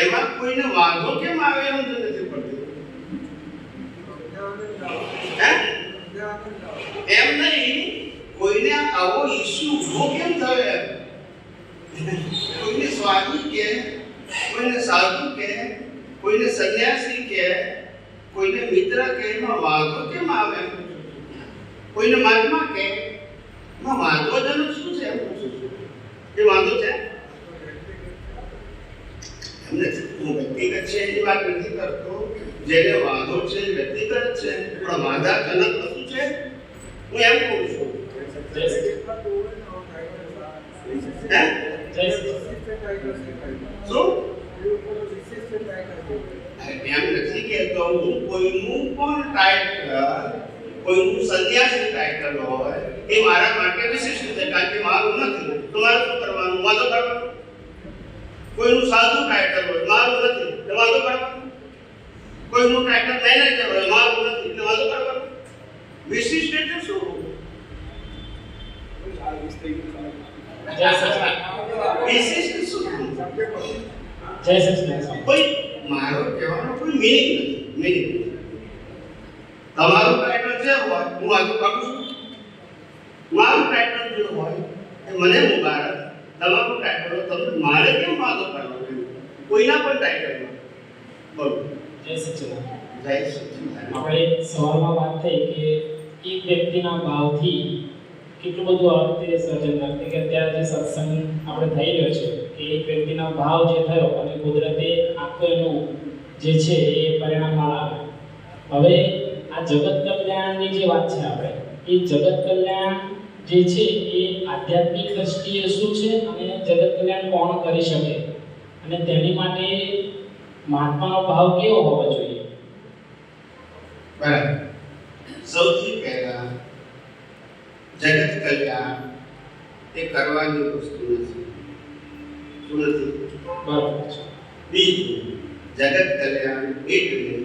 એમાં કોઈને વાંધો કેમ આવે એમ તો નથી પડતું. એમ નહીં કોઈને આવો ઇસ્યુ ઉભો કેમ થયો એમ. કોઈને સ્વામી કે કોઈને સાધુ કે કોઈને સંન્યાસી કે કોઈને મિત્ર કે એમાં વાંધો કેમ આવે એમ. કોઈને મહાત્મા કે એમાં વાંધોજનક શું છે એમ પૂછું છું. એ વાંધો છે એમને હું વ્યક્તિગત છે એની વાત નથી કરતો. જેને વાંધો છે વ્યક્તિગત છે પણ વાંધાજનક શું છે હું એમ કહું છું. એમ નથી કહેતો હું કોઈનું પણ ટાઇટલ કોઈનું સંન્યાસી ટાઇટલ હોય એ મારા માટે વિશિષ્ટ છે કારણ કે મારું નથી તો મારે શું કરવાનું? વાંધો કરવાનો. કોઈનું સાધુ ટાઇટલ હોય મારું નથી તો વાંધો કરવાનો. કોઈનું ટાઇટલ મેનેજર હોય મારું નથી તો વાંધો કરવાનો. વિશિષ્ટ એટલે શું? વિશિષ્ટ શું? કોઈ મારો કહેવાનો કોઈ મીનિંગ નથી. તમારું ટાઇટલ જે હોય હું વાંધો કરું છું. મારું ટાઇટલ જે હોય એ મને મુબારક. તમારું ટાઇટલ તમે મારે કેમ વાંધો કરવાનો? કોઈના પણ ટાઇટલમાં બોલો. જય સચિદાનંદ. જય સચિદાનંદ. આપણે સવારમાં વાત થઈ કે એક વ્યક્તિના ભાવથી કેટલું બધું આ રીતે સર્જન થાય કે અત્યારે જે સત્સંગ આપણે થઈ રહ્યો છે કે એક વ્યક્તિના ભાવ જે થયો અને કુદરતે આખું એનું જે છે એ પરિણામ લાવે. હવે આ જગત કલ્યાણની જે વાત છે આપણે એ જગત કલ્યાણ જે છે એ આધ્યાત્મિક દ્રષ્ટિએ શું છે અને જગત કલ્યાણ કોણ કરી શકે અને તેની માટે મહાત્માનો ભાવ કેવો હોવો જોઈએ? બરાબર. સૌથી પહેલા જગત કલ્યાણ એ કરવાની વસ્તુ નથી. શું નથી? બરાબર છે. બીજું, જગત કલ્યાણ એટલે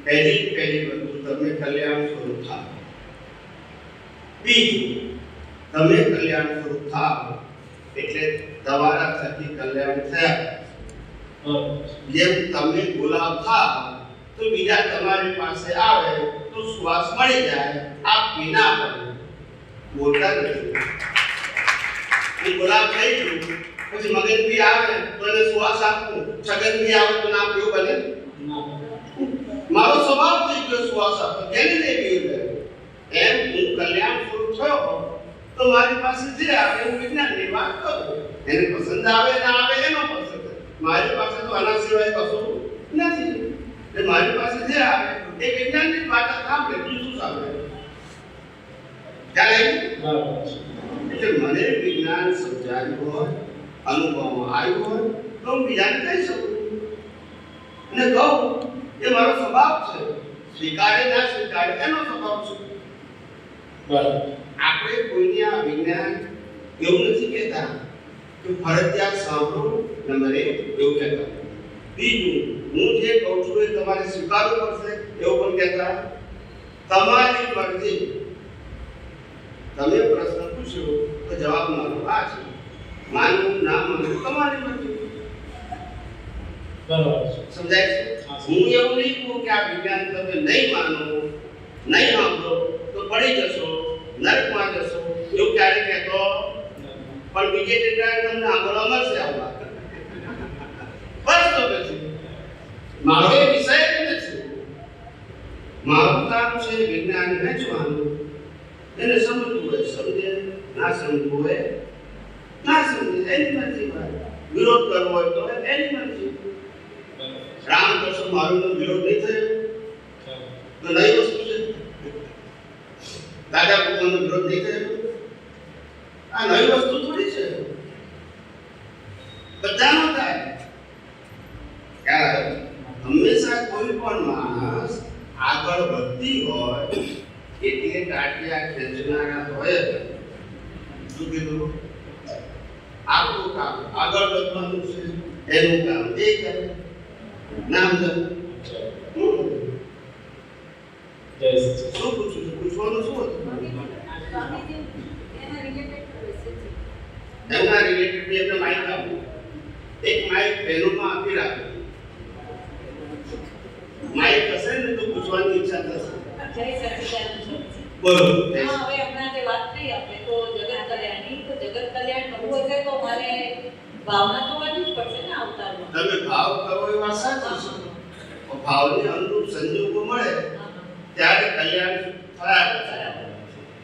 પહેલી વસ્તુ તમે કલ્યાણ સ્વરૂપ થાવ. બીજું, તમે કલ્યાણ સ્વરૂપ થાવ એટલે તમારા થકી કલ્યાણ થયા. જેમ તમે ગુલાબ થાવ તો બીજા તમારી પાસે આવે તો સુવાસ મળી જાય. આ પીના પડે, બોલતા નથી. ગુલાબ થઈ ગયું પછી મગજથી આવે તો એને સુવાસ આપવું, છગનથી આવે તો ના પીવું બને. મારો સ્વભાવ થઈ ગયો સુવાસ આપવો, કેને નહીં પીવું? એમ હું કલ્યાણ સ્વરૂપ થયો તો મારી પાસે જે આવે હું વિજ્ઞાનની વાત કરું. એને પસંદ આવે ના આવે એનો પસંદ. મારી પાસે તો આના સિવાય કશું નથી. એટલે મારી પાસે જે આવે એ વિજ્ઞાનની વાત સાંભળે, બીજું શું સાંભળે? એટલે મને વિજ્ઞાન સમજાયું હોય, અનુભવમાં આવ્યું હોય તો હું બીજાને કહી શકું અને કહું એ મારો સ્વભાવ છે. સ્વીકારે ના સ્વીકારે એનો સ્વભાવ છે. આપણે કોઈને આ વિજ્ઞાન એવું નથી કહેતા કે ફરજિયાત સાંભળો. નંબર 1 એવું કહેતા. બીજું, હું જે કહું છું એ તમારે સ્વીકારવું પડશે એવું પણ કહેતા. તમારી મરજી. તમે પ્રશ્ન પૂછ્યો તો જવાબ મારો આ છે. માનવું ના માનવું તમારી મરજી. બરાબર છે. સમજાય છે? હું એવું નહીં કહું કે આ વિજ્ઞાન તમે નહીં માનો, નહીં સાંભળો તો પડી જશો, નરકમાં જશો, એવું ક્યારે કહેતો. પણ બીજે જગ્યાએ તમને સાંભળવા મળશે આવું. બસ તો પછી મારો એ વિષય જ નથી. મારું કામ છે વિજ્ઞાન વહેંચવાનું. એને સમજવું હોય સમજે, ના સમજવું હોય ના સમજે, એની મરજી. વિરોધ કરવો હોય તો એની મરજી. રામ કરશો મારો વિરોધ નહીં થયો તો નવી વસ્તુ છે. દાદા ભગવાનનો વિરોધ નહીં થયો, આ નવી વસ્તુ થોડી છે. બધાનો થાય. હંમેશા કોઈ પણ માણસ આગળ વધતી હોય એટલે ટાટિયા ખેંચનારા હોય. શું કીધું? આપણું કામ આગળ વધવાનું છે, એનું કામ એ કરે. નામ શું પૂછું છું? પૂછવાનું શું હતું? એના રિલેટેડ બી આપણે માહિતી આપવું. એક માઇક બહેનોમાં આપી રાખો. માઇક હશે ને તો પૂછવાની ઈચ્છા થશે. બોલો. હવે હમણાં જે વાત થઈ આપણે તો જગત કલ્યાણની, તો જગત કલ્યાણ કરવું હશે તો મારે ભાવના તો કરવી જ પડશે ને અવતારમાં. તમે ભાવ કરો એ વાત સાચી છે. ભાવને અનુરૂપ સંજોગો મળે ત્યારે કલ્યાણ થયા કરે.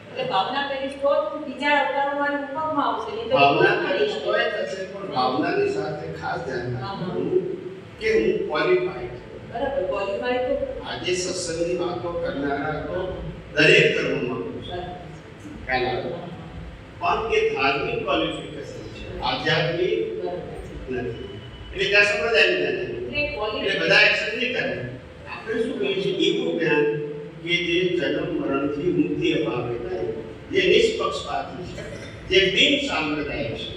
એટલે ભાવના કરીશ તો બીજા અવતારો મારી ઉપરમાં આવશે. નહીં તો ભાવના કરીશ તો એ થશે, પણ ભાવનાની સાથે ખાસ ધ્યાન રાખવું કે હું ક્વોલિફાઈડ છું. બરાબર, ક્વોલિફાઈડ તો આજે સત્સંગની વાતો કરનારા તો દરેક ધર્મમાં પહેલા પણ એ ધાર્મિક ક્વોલિફિકેશન છે, આધ્યાત્મિક નથી. એટલે ત્યાં સંપ્રદાય એટલે બધા એક્શન નહીં કરે. આપણે શું કહીએ છીએ? એવું જ્ઞાન કે જે જન્મ મરણથી મુક્તિ અપાવે, જે નિષ્પક્ષપાતી છે, જે બિન સાંપ્રદાયિક છે.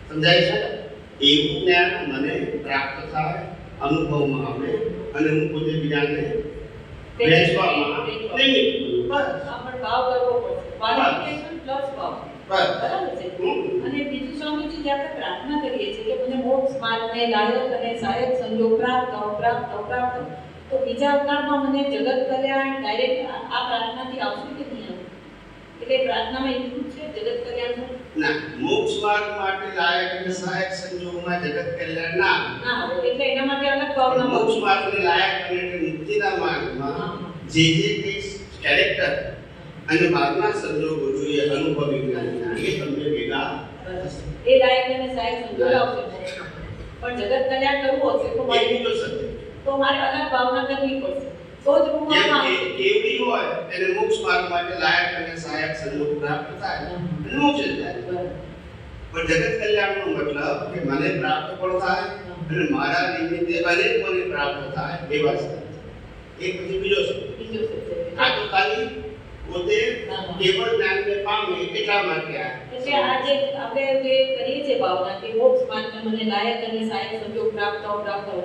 સમજાય છે? એવું જ્ઞાન મને પ્રાપ્ત થાય, અનુભવમાં આવે અને હું પોતે બીજાને વહેંચવામાં નિમિત્ત બનું. બસ. આપણે ભાવ કરવો પડશે. ક્વોલિફિકેશન પ્લસ ભાવ. બસ. બરાબર છે. અને બીજું સ્વામીજી જે આપણે પ્રાર્થના કરીએ છીએ કે મને મોક્ષ માર્ગને લાયક અને સહાયક સંજોગ પ્રાપ્ત તો બીજા અવતારમાં મને જગત કલ્યાણ ડાયરેક્ટ આ પ્રાર્થનાથી આવશે કે નહીં આવે? એટલે પ્રાર્થનામાં ઇન્ક્લુડ છે જગત કલ્યાણનું? ના, મોક્ષ માર્ગ માટે લાયક અને સહાયક સંજોગોમાં જગત કલ્યાણ ના આવે. ના હોય. એટલે એના માટે અલગ ભાવના મોક્ષ માર્ગને લાયક અને મુક્તિના માર્ગમાં જે કઈ કેરેક્ટર અને ભાવના સંજોગો જોઈએ અનુભવી જ્ઞાનના એ તમને ભેગા એ લાયક અને સહાયક સંજોગ આવશે. પણ જગત કલ્યાણ કરવું હશે તો એ મારે બીજો સત્ય. અલગ ભાવના કરવી પડશે તો જ હું જેમ આમાં કે કેવડી હોય એને મોક્ષ માર્ગ માટે લાયક અને સહાયક સંજોગ પ્રાપ્ત થાય અને મોક્ષ જ થાય. પણ જગત કલ્યાણનો મતલબ કે મને પ્રાપ્ત પણ થાય અને મારા નિમિત્તે અનેકોને પ્રાપ્ત થાય એવા સ્થાન. એ પછી બીજો શબ્દ. બીજો સત્ય. આ તો ખાલી પોતે કેવળ જ્ઞાનને પામે એટલા માટે આ. એટલે આ જે આપણે જે કરીએ છીએ ભાવના કે મોક્ષ માર્ગને મને લાયક અને સહાયક સંજોગ પ્રાપ્ત થાવ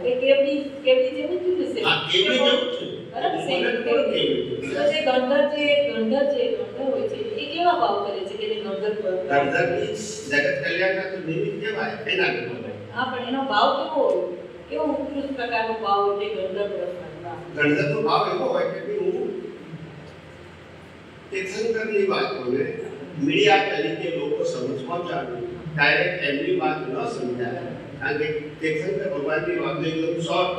કે કેવડી જેવું જ છે. આ કેવડી જેવું છે. બરાબર છે. મને કોણ કેવડી? તો જે ગંધર હોય છે એ કેવા ભાવ કરે છે કે જે ગંધર ગંધર્વની જગત કલ્યાણના તો નિમિત્ત કહેવાય એના નિમિત્ત. હા પણ એનો ભાવ કેવો ઉત્કૃષ્ટ પ્રકારનો ભાવ એટલે ગંધર્વ રસના ગણતરનો ભાવ એવો હોય કે હું તીર્થંકરની વાતોને મીડિયા તરીકે લોકો સમજ પહોંચાડું, ડાયરેક્ટ એમની વાત ન સમજાય. કારણ કે તીર્થંકર ભગવાનની વાતને એકદમ શોર્ટ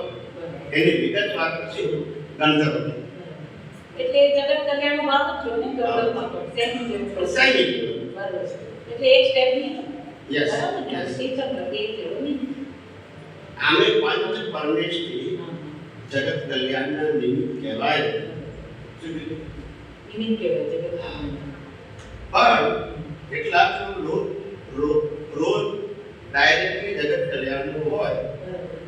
એની વિગતવાર પછી ગણતર એટલે જગત કલ્યાણનો ભાવ જ થયો ને ગંધર્વમાં પણ સેમ જેવું સૈનિક. બરાબર છે. એટલે એક સ્ટેપ નહીં Yes, બરાબર ને yes. તીર્થંકર એક જેવો નહીં આમે પંચ પરમેશથી જગત કલ્યાણના નિમિત્ત કહેવાય. શું કીધું? નિમિત્ત કહેવાય જગત કલ્યાણ. પણ કેટલાક રોલ ડાયરેક્ટલી જગત કલ્યાણનો હોય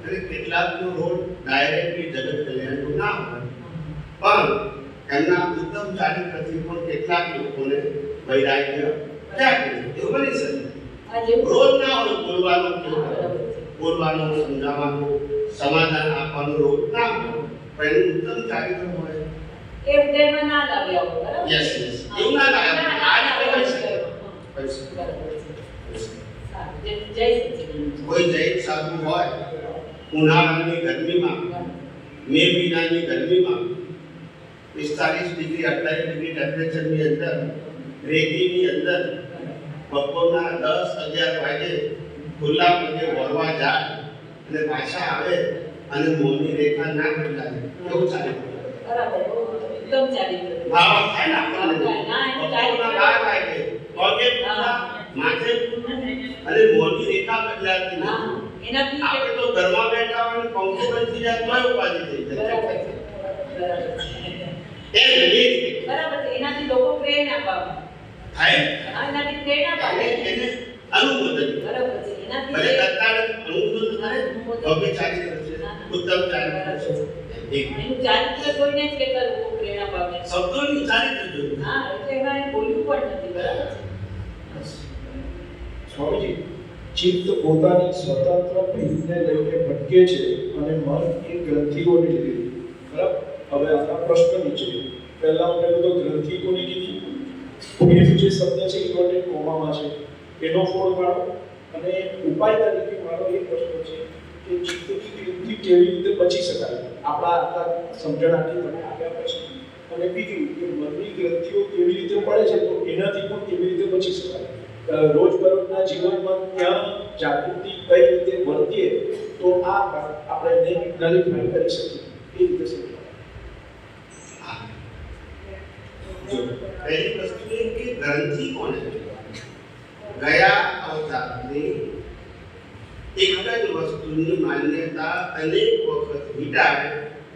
અને કેટલાકનો રોલ ડાયરેક્ટલી જગત કલ્યાણનો ના હોય. પણ એમના ઉત્તમ ચારિત્રથી પણ કેટલાક લોકોને વૈરાગ્ય જાગે. એવું બની શકે. આ જેવું રોજ ના હોય બોલવાનો હા, બરાબર છે. બોલવાનો, સમજાવવાનો, સમાધાન આપવાનો રોજ ના હોય. પણ એનું ઉત્તમ ચારિત્ર હોય. એ ઉદયમાં ના લાવ્યા હોય બરાબર Yes, yes. એવું ના લાગે. આ રીતે હોય છે. હોય છે. બરાબર છે. સારું. જય સચ્ચિદાનંદ. કોઈ જૈન સાધુ હોય ઉનાળાની ગરમીમાં, મે મહિનાની ગરમીમાં 45 ડિગ્રી 48 ડિગ્રી ટેમ્પરેચરની અંદર રેતીની અંદર બપોરના 10-11 વાગે ખુલ્લા પગે વળવા જાય અને પાછા આવે અને મોંની રેખા ના બદલાય એવું ચાલે. બરાબર. એકદમ ચારિત્ર. ભાવ થાય ને આપણને. ના, એનું બપોરના ચારિત્ર. 12 વાગે પગે પૂરા, માથે પૂરું અને મોંની રેખા બદલાતી હા, નથી. એનાથી આપણે તો ઘરમાં બેઠા હોય ને પંખો બંધ થઈ જાય તોય ઉપાધિ થઈ બરાબર જાય. છે. બરાબર છે. એ રીતે બરાબર છે. એનાથી લોકો પ્રેરણા પામે. થાય. હા, એનાથી પ્રેરણા પામે. એને અનુમોદન. બરાબર છે. એનાથી ભલે તત્કાળ અનુમોદન થાય, ભવ્ય ચારિત્ર છે, ઉત્તમ ચારિત્ર છે. એક એનું ચારિત્ર જોઈને જ કેટલા લોકો પ્રેરણા પામે. શબ્દોની ચારિત્ર જોયું. હા, એટલે એમાં એ બોલ્યું પણ નથી. બરાબર છે. સ્વામીજી, ચિત્ત પોતાની સ્વતંત્ર ભીતને લઈને ભટકે છે અને મન એ ગ્રંથિઓને લીધે. બરાબર? હવે આપણા પ્રશ્ન નીચે પહેલા આપણે તો ગ્રંથિ કોની કીધી? ભીત જે શબ્દ છે ઇન્વર્ટેડ કોમામાં છે એનો ફોડ પાડો અને ઉપાય તરીકે મારો એ પ્રશ્ન છે કે ચિત્તની ગ્રંથિ કેવી રીતે બચી શકાય આપણા સમજણ આટલી તમે આપ્યા પછી. અને બીજું કે મનની ગ્રંથિઓ કેવી રીતે પડે છે તો એનાથી પણ કેવી રીતે બચી શકાય. રોજબરોજના જીવનમાં ત્યાં જાગૃતિ કઈ રીતે વર્તીએ તો આ આપણે નલિફાઈ કરી શકીએ એ રીતે સમજાય. જો પહેલી વસ્તુ એ કે ગ્રંથિ કોને ગયા અવતારની એક જ વસ્તુની માન્યતા અનેક વખત વિટાવે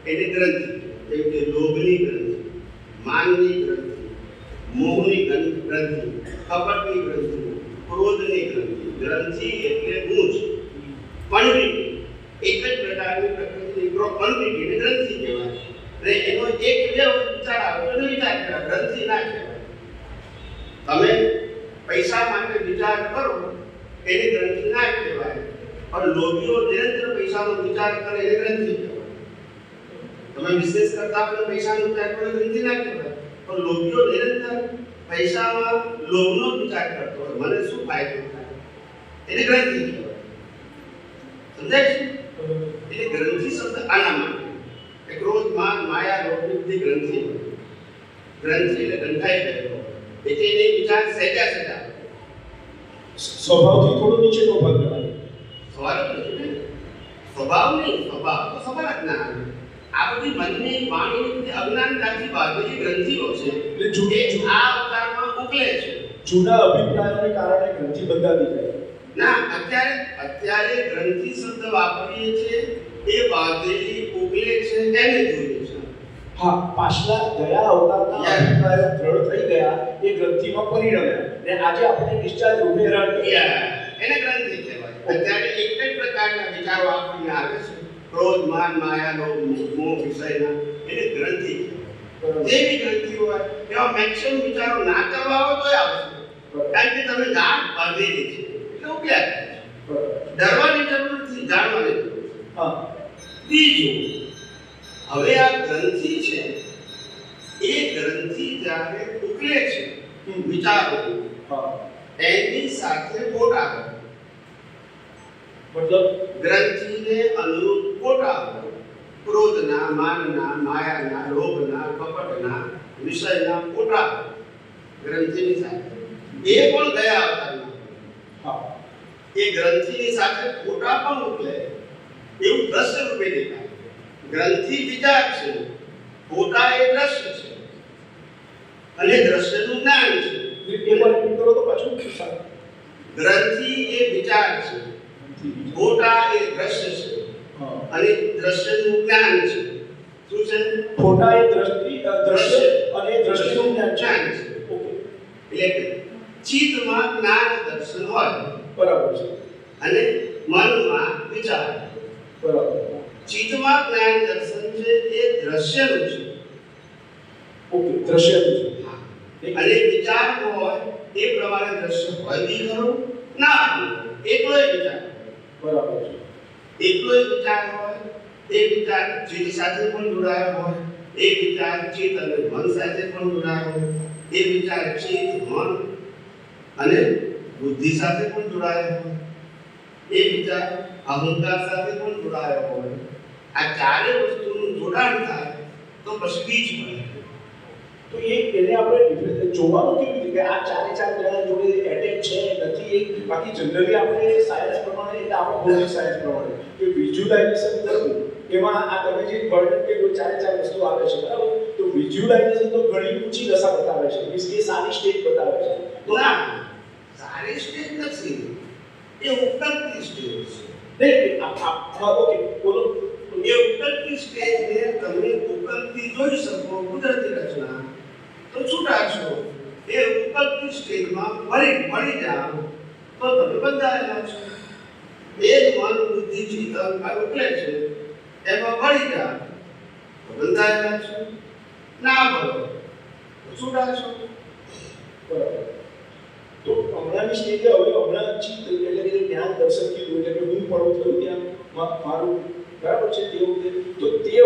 એને ગ્રંથિ. જેમ કે લોભની ગ્રંથિ, માનની ગ્રંથિ, મોહની ગ્રંથિ, કપટની ગ્રંથિ, ક્રોધની ગ્રંથિ. ગ્રંથિ એટલે ગૂંચ, પંડિત. એક જ પ્રકારની પ્રકૃતિની પંડિત ગ્રંથિ કહેવાય. અને એનો એક બે વિચાર આવે તો વિચાર કરે, ગ્રંથિ ના કહેવાય. તમે પૈસા માટે વિચાર કરો એની ગ્રંથિ ના કહેવાય. પણ લોભીઓ નિરંતર પૈસાનો વિચાર કરે એને ગ્રંથિ કહેવાય. તમે બિઝનેસ કરતા હોય પૈસાનો વિચાર કરો ગ્રંથિ ના કહેવાય. પણ લોભીઓ નિરંતર પૈસામાં લોભનો વિચાર કરતો હોય, મને શું ફાયદો થાય એને ગ્રંથિ કહેવાય. સમજાય છે? એટલે ગ્રંથિ શબ્દ આના માટે ક્રોધ, માન, માયા, લોભની બધી ગ્રંથિ હોય. ગ્રંથિ એટલે ગંઠાઈ ગયેલો. એટલે એને વિચાર સહેજા સહેજા સ્વભાવથી થોડો નીચેનો ભાગ ગણાય. સવાલ જ નથી ને. સ્વભાવ નહીં, સ્વભાવ તો સવાલ જ ના આવે. આ બધી મનની વાણીની બધી અજ્ઞાનતાથી બાંધેલી ગ્રંથિઓ છે એટલે જે આ અવતારમાં ઉકલે છે. જૂના અભિપ્રાયોને કારણે ગ્રંથિ બંધાતી જાય. ના, અત્યારે ગ્રંથિ શબ્દ વાપરીએ છીએ એ બાંધેલી ઉકલે છે એને જોઈએ છે. હા, પાછલા ગયા અવતારના અભિપ્રાયો દ્રઢ થઈ ગયા, એ ગ્રંથિમાં પરિણમ્યા ને આજે આપણે ડિસ્ચાર્જ રૂપે હેરાન કરીએ. એને ગ્રંથિ કહેવાય. અત્યારે એક જ પ્રકારના વિચારો આપણને આવે છે, ક્રોધ, માન, માયા, લોભ, મોહ વિષયના, એને ગ્રંથિ કહેવાય. જે બી ગ્રંથિ હોય એવા મેક્સિમમ વિચારો ના કરવા હોય તો આવશે, કારણ કે તમે ગાંઠ બાંધેલી છે એટલે ઉકેલા છે. ડરવાની જરૂર નથી, જાણવાની જરૂર છે. હા, બીજું, હવે આ ગ્રંથિ છે એ ગ્રંથિ જ્યારે ઉકલે છે વિચારો, હા, એની સાથે ફોટા મતલબ ગ્રંથિને અનુરૂપ ફોટા, ક્રોધના, માનના, માયાના, લોભના, કપટના, વિષયના ફોટા ગ્રંથિની સાથે એ પણ ગયા અવતારના. હા, એ ગ્રંથિની સાથે ફોટા પણ ઉકલે એવું દ્રશ્ય રૂપે દેખાય. ગ્રંથિ વિચાર છે, ફોટા એ દ્રશ્ય છે અને દ્રશ્યનું જ્ઞાન છે. એકવાર રિપીટ કરો તો પાછું. ગ્રંથિ એ વિચાર છે, ફોટા એ દ્રશ્ય છે હા, અને દ્રશ્યનું જ્ઞાન છે. શું છે? ફોટા એ દ્રષ્ટિ દ્રશ્ય અને દ્રષ્ટિનું જ્ઞાન છે. જ્ઞાન છે. ઓકે, એટલે કે ચિત્તમાં જ્ઞાન દર્શન હોય બરાબર છે, અને મનમાં વિચાર. બરાબર. ચિત્તમાં જ્ઞાન દર્શન છે એ દ્રશ્યનું છે. ઓકે, દ્રશ્યનું છે. અને વિચાર હોય એ પ્રમાણે દ્રશ્ય હોય બી ખરું, ના હોય. એકલોય વિચાર, બરાબર છે. એકલોય વિચાર હોય, એ વિચાર ચિત્ત સાથે પણ જોડાયો હોય, એ વિચાર ચિત્ત અને મન સાથે પણ જોડાયો હોય, એ વિચાર ચિત્ત, મન અને બુદ્ધિ સાથે પણ જોડાયો હોય, એ વિચાર અહંકાર સાથે પણ જોડાયો હોય. આ ચારે વસ્તુનું જોડાણ થાય તો પછી બીજ મળે. તો એને આપણે જોવાનું કેવી રીતે કે આ ચારે ચાર જણા જોડે એટેચ છે નથી, એક બાકી જનરલી આપણે સાયન્સ પ્રમાણે એટલે આપણે ભૌતિક સાયન્સ પ્રમાણે કે વિઝ્યુલાઇઝેશન કરવું, એમાં આ તમે જે વર્ણન કર્યું ચારે ચાર વસ્તુ આવે છે, બરાબર? તો વિઝ્યુલાઇઝેશન તો ઘણી ઊંચી દશા બતાવે છે, મીન્સ કે સારી સ્ટેજ બતાવે છે. તો ના, સારી સ્ટેજ નથી, એ ઉત્તરતી સ્ટેજ છે. નહીં, ઓકે, બોલો. એ ઉત્તરતી સ્ટેજને તમે ઉત્તરતી જોઈ શકો કુદરતી રચના તો છૂટા છો. એ ઉત્તરતી સ્ટેજમાં મળી જાઓ તો તમે બંધાયેલા છો. એ જ મન, બુદ્ધિ, ચિત્ત, અહંકાર ઉકલે છે એમાં મળી જાઓ તો બંધાયેલા છો, ના ભરો તો છૂટા છો. બરાબર. તો હમણાંની સ્ટેજે હવે હમણાં ચિત્ત એટલે કે જ્ઞાન દર્શન કીધું એટલે કે હું પડું થયું ત્યાં મારું, બરાબર છે? તે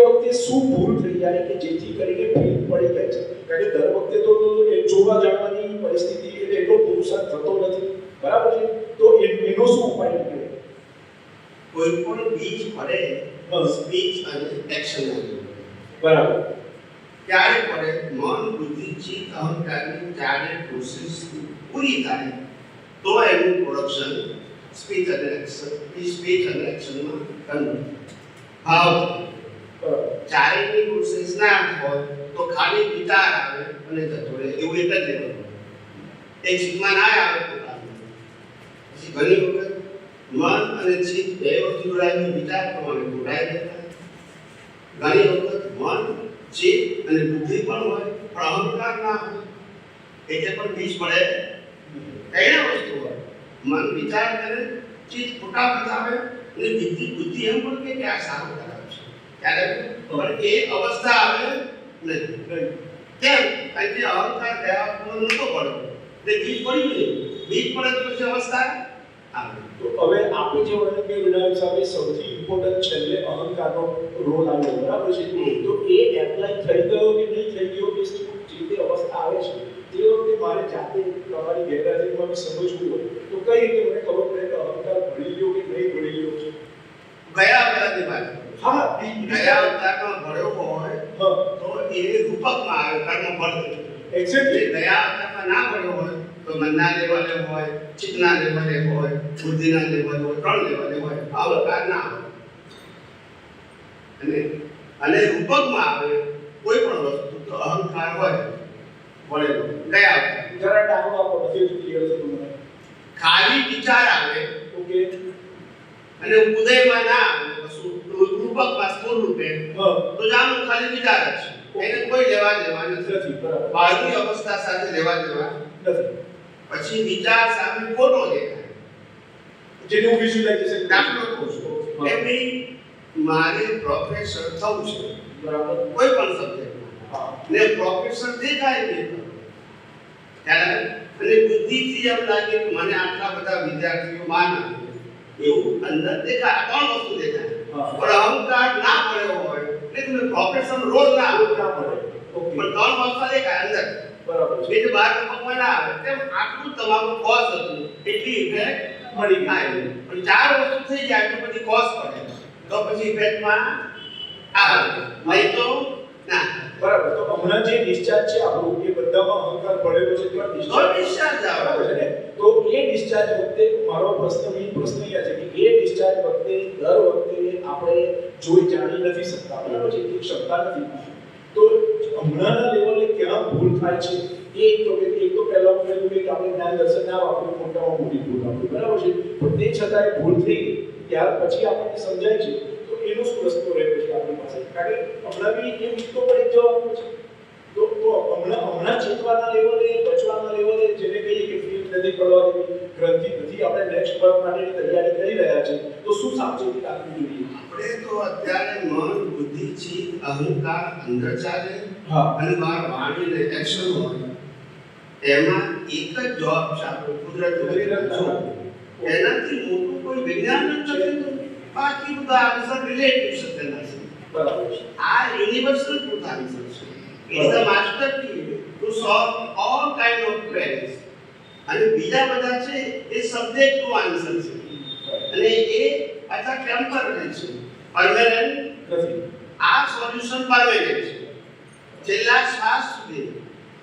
વખતે શું ભૂલ થઈ જાય કે જેથી કરીને ફીલ પડી જાય છે? કારણ કે દર વખતે તો એ જોવા જાણવાની પરિસ્થિતિ એટલે એટલો પુરુષાર્થ થતો નથી, બરાબર છે? તો એનો શું ઉપાય નીકળે? કોઈ પણ બીજ પડે સ્પીચ અને એક્શન, બરાબર. ક્યારે પડે? મન, બુદ્ધિ, ચિત્ત, અહંકારની ચારે પ્રોસેસ પૂરી થાય તો એનું પ્રોડક્શન સ્પીચ અને એક્શનમાં કન્વર્ટ ભાવ. ચારેયની પ્રોસેસ ના હોય તો ખાલી વિચાર આવે અને જતો રહે, એવું એક જ લેવલ. એક ચિત્તમાં ના આવે તો પછી ઘણી વખત મન અને ચિત્ત બે વસ્તુ જોડાયેલી વિચાર પ્રમાણે જોડાઈ જતા. ઘણી વખત મન, ચિત્ત અને બુદ્ધિ પણ હોય પણ અહંકાર ના હોય, એટલે પણ બીજ પડે. કઈ વસ્તુ હોય, મન વિચાર કરે, ચિત્ત ખોટા બતાવે અને બુદ્ધિ એમ પણ કે આ સારું કરાવે છે, ત્યારે પણ એ અવસ્થા આવે નહીં. કેમ? કારણ કે અહંકાર ગયા નહોતો પડ્યો એટલે બીજ પડ્યું નહીં. બીજ પડે તો પછી અવસ્થા આવે. તો હવે આપણે જે વર્ણન કર્યું એના હિસાબે સૌથી ઇમ્પોર્ટન્ટ છેલ્લે અહંકારનો રોલ આવ્યો, બરાબર છે? તો એ એપ્લાય થઈ ગયો કે નહીં થઈ ગયો કે જે તે અવસ્થા આવે છે તે વખતે મારે જાતે તમારી ગેરહાજરીમાં બી સમજવું હોય તો કઈ રીતે મને ખબર પડે કે અહંકાર ભળી ગયો કે નહીં ભળી ગયો છે? ગયા અવતારની વાત. હા, ગયા અવતારમાં ભળ્યો હોય હા, તો એ રૂપકમાં આવે કર્મ ફળ. એક્ઝેક્ટલી જે ગયા અવતારમાં ના મળ્યો હોય તો મનના લેવલે હોય, ચિત્તના લેવલે હોય, બુદ્ધિના લેવલે હોય, 3 લેવલે હોય, આ અવતાર ના હોય. અને રૂપકમાં આવે કોઈ પણ વસ્તુ તો અહંકાર હોય મળેલો ગયા અવતાર. જરા ડાઉન આપો, નથી ક્લિયર થતું મને. ખાલી વિચાર આવે ઓકે. અને ઉદયમાં ના આવે વસ્તુ રૂપકમાં સ્થૂળ રૂપે હા, તો જાણો ખાલી વિચાર જ છે, એને કોઈ લેવા દેવા નથી. નથી બરાબર. બહારની અવસ્થા સાથે લેવા દેવા નથી. પછી વિચાર સામે ખોટો દેખાય. જેને હું વિઝ્યુલાઇઝેશન દાખલો કહું છું કે ભાઈ મારે પ્રોફેસર થવું છે બરાબર. કોઈ પણ સબ્જેક્ટમાં, હા, ને પ્રોફેસર દેખાય નહીં ત્યારે અને બુદ્ધિથી એમ લાગે કે મને આટલા બધા વિદ્યાર્થીઓ માન આપે એવું અંદર દેખાય. 3 વસ્તુ દેખાય. હા. પણ અહંકાર ના પડ્યો હોય એટલે તમે પ્રોફેસર રોલ ના આવે. ના પડે. ઓકે. પણ 3 વસ્તુ દેખાય અંદર. બરાબર છે. બીજું બહાર પકવા ના આવે તેમ આટલું તમારું કોઝ હતું એટલી ઇફેક્ટ મળી ગઈ. થાય. પણ 4 વસ્તુ થઈ જાય તો પછી કોઝ પડે તો પછી ઇફેક્ટમાં આવે નહીં તો ના. બરાબર. તો હમણાં જે ડિસ્ચાર્જ છે આપણું એ બધામાં અહંકાર પડેલો છે તો તો ડિસ્ચાર્જ discharge આવે. બરાબર છે ને? તો એ ડિસ્ચાર્જ વખતે મારો મેઇન પ્રશ્ન એ છે કે એ ડિસ્ચાર્જ વખતે દર વખતે આપણે જોઈ જાણી નથી શકતા. બરાબર છે? એ ક્ષમતા નથી. તો હમણાંના લેવલે ક્યાં ભૂલ થાય છે એ એક તો પહેલા હું કહ્યું કે આપણે જ્ઞાન દર્શન ના વાપર્યું, મોટામાં મોટી ભૂલ આપણી. બરાબર છે? પણ તે છતાંય ભૂલ થઈ ગઈ ત્યાર પછી આપણને સમજાય છે તો એનો શું રસ્તો રહ્યો છે આપણી પાસે? કારણ કે હમણાં બી એ મિત્તો પર એક જવાબ છે. તો હમણાં ચેતવાના લેવલે, બચવાના લેવલે જેને કહીએ કે ફિલ્મ નથી પડવા દેવી, ગ્રંથિ નથી, આપણે નેક્સ્ટ વર્ક માટેની તૈયારી કરી રહ્યા છે, તો શું સાવચેતી રાખવી જોઈએ? આપણે તો અત્યારે મન, બુદ્ધિ, ચિત્ત, અહંકાર અંદર ચાલે હા. અને બહાર વાણી ને એક્શન હોય એમાં એક જ જવાબ છે આપણો કુદરત. એનાથી મોટું કોઈ વિજ્ઞાન જ નથી. બાકી બધા આન્સર રિલેટિવ સત્યના છે. બરાબર છે. આ યુનિવર્સલ ટ્રુથ આન્સર છે. It is a master key to solve all kind of queries. અને બીજા બધા છે એ સબ્જેક્ટનો આન્સર છે અને એ અથવા ટેમ્પરરી છે, પરમેનન્ટ નથી. આ સોલ્યુશન પરમેનન્ટ છે છેલ્લા શ્વાસ સુધી.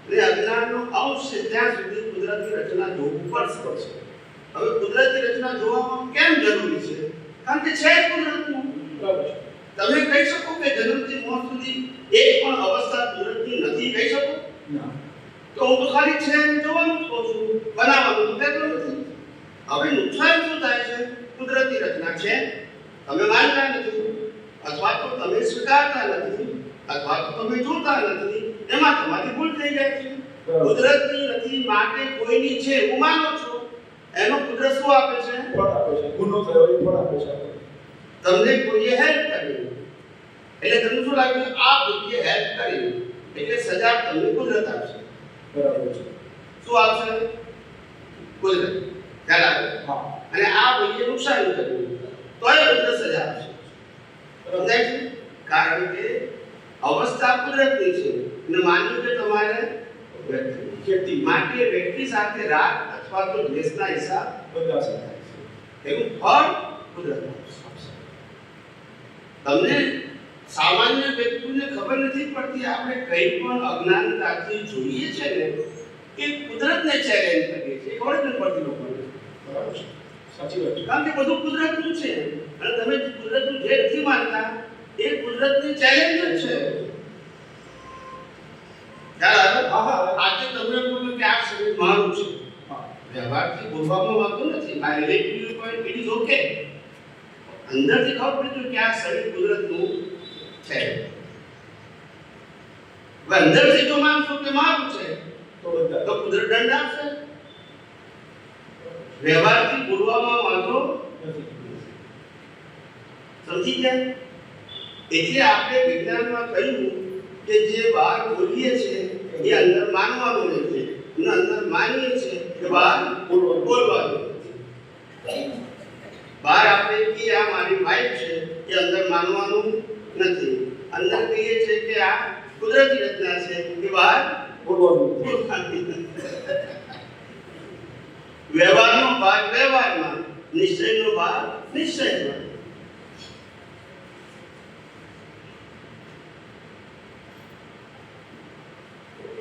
અને અજ્ઞાનનો અંશ છે ત્યાં સુધી કુદરતી રચના જોવું પડશે. હવે કુદરતી રચના જોવામાં કેમ જરૂરી છે? કારણ કે છે કુદરતનું. બરાબર છે. તમે કહી શકો કે જન્મથી મોત સુધી એક પણ અવસ્થા કુદરતની નથી કહી શકો? ના. તો હું તો ખાલી છે એમ જોવાનું જ કહું છું, બનાવવાનું તો કહેતો નથી. હવે નુકસાન શું થાય છે? કુદરતી રચના છે, તમે માનતા નથી, અથવા તો તમે સ્વીકારતા નથી, અથવા તો તમે જોતા નથી, એમાં તમારી ભૂલ થઈ જાય છે. કુદરતની નથી માટે કોઈની છે એવું માનો છો, એનો કુદરત શું આપે છે? ફળ આપે છે. ગુનો થયો એ ફળ આપે છે. તમને કોઈએ હેલ્પ કરી એટલે તમને શું લાગ્યું? આ કોઈએ હેલ્પ કરી એટલે સજા તમને કુદરત આપશે. બરાબર છે. શું આપશે? કુદરત. ખ્યાલ આવે? હા. અને આ કોઈએ નુકસાન કર્યું તોય કુદરત સજા આપશે. સમજાય છે? કારણ કે અવસ્થા કુદરતની છે અને માન્યું કે તમારે વ્યક્તિ માટે વ્યક્તિ સાથે રાગ અથવા તો દ્વેષના હિસાબ બધા સાથે એનું ફળ કુદરત આપશે. તમને સામાન્ય વ્યક્તિને ખબર નથી પડતી, આપણે કંઈ પણ અજ્ઞાનતાથી જોઈએ છે ને એ કુદરતને ચેલેન્જ કરીએ છીએ. ખબર જ નથી પડતી લોકોને. બરાબર છે. સાચી વાત છે. કારણ કે બધું કુદરતનું છે અને તમે કુદરતનું જે નથી માનતા એ કુદરતની ચેલેન્જ જ છે. ખ્યાલ આવે? હા, હા. આજે તમને બોલું કે આ શરીર મારું છે, હા. વ્યવહારથી બોલવામાં વાંધો નથી. આ relative point it is okay. અંદરથી ખબર પડી કે આ શરીર કુદરતનું છે. હવે અંદરથી જો માનશો કે મારું છે તો બધા તો કુદરત દંડ આપશે. વ્યવહારથી બોલવામાં વાંધો નથી. સમજી ગયા? એટલે આપણે વિજ્ઞાનમાં કહ્યું કે જે બહાર બોલીએ છીએ એ અંદર માનવાનું નથી અને અંદર માનીએ છીએ કે બહાર બોલવાનું નથી. બહાર આપણે કહીએ આ મારી વાઈફ છે એ અંદર માનવાનું નથી. અંદર કહીએ છીએ કે આ કુદરતી રચના છે એ બહાર બોલવાનું બોલવાનું નથી. વ્યવહારનો ભાગ વ્યવહારમાં, નિશ્ચયનો ભાગ નિશ્ચયમાં.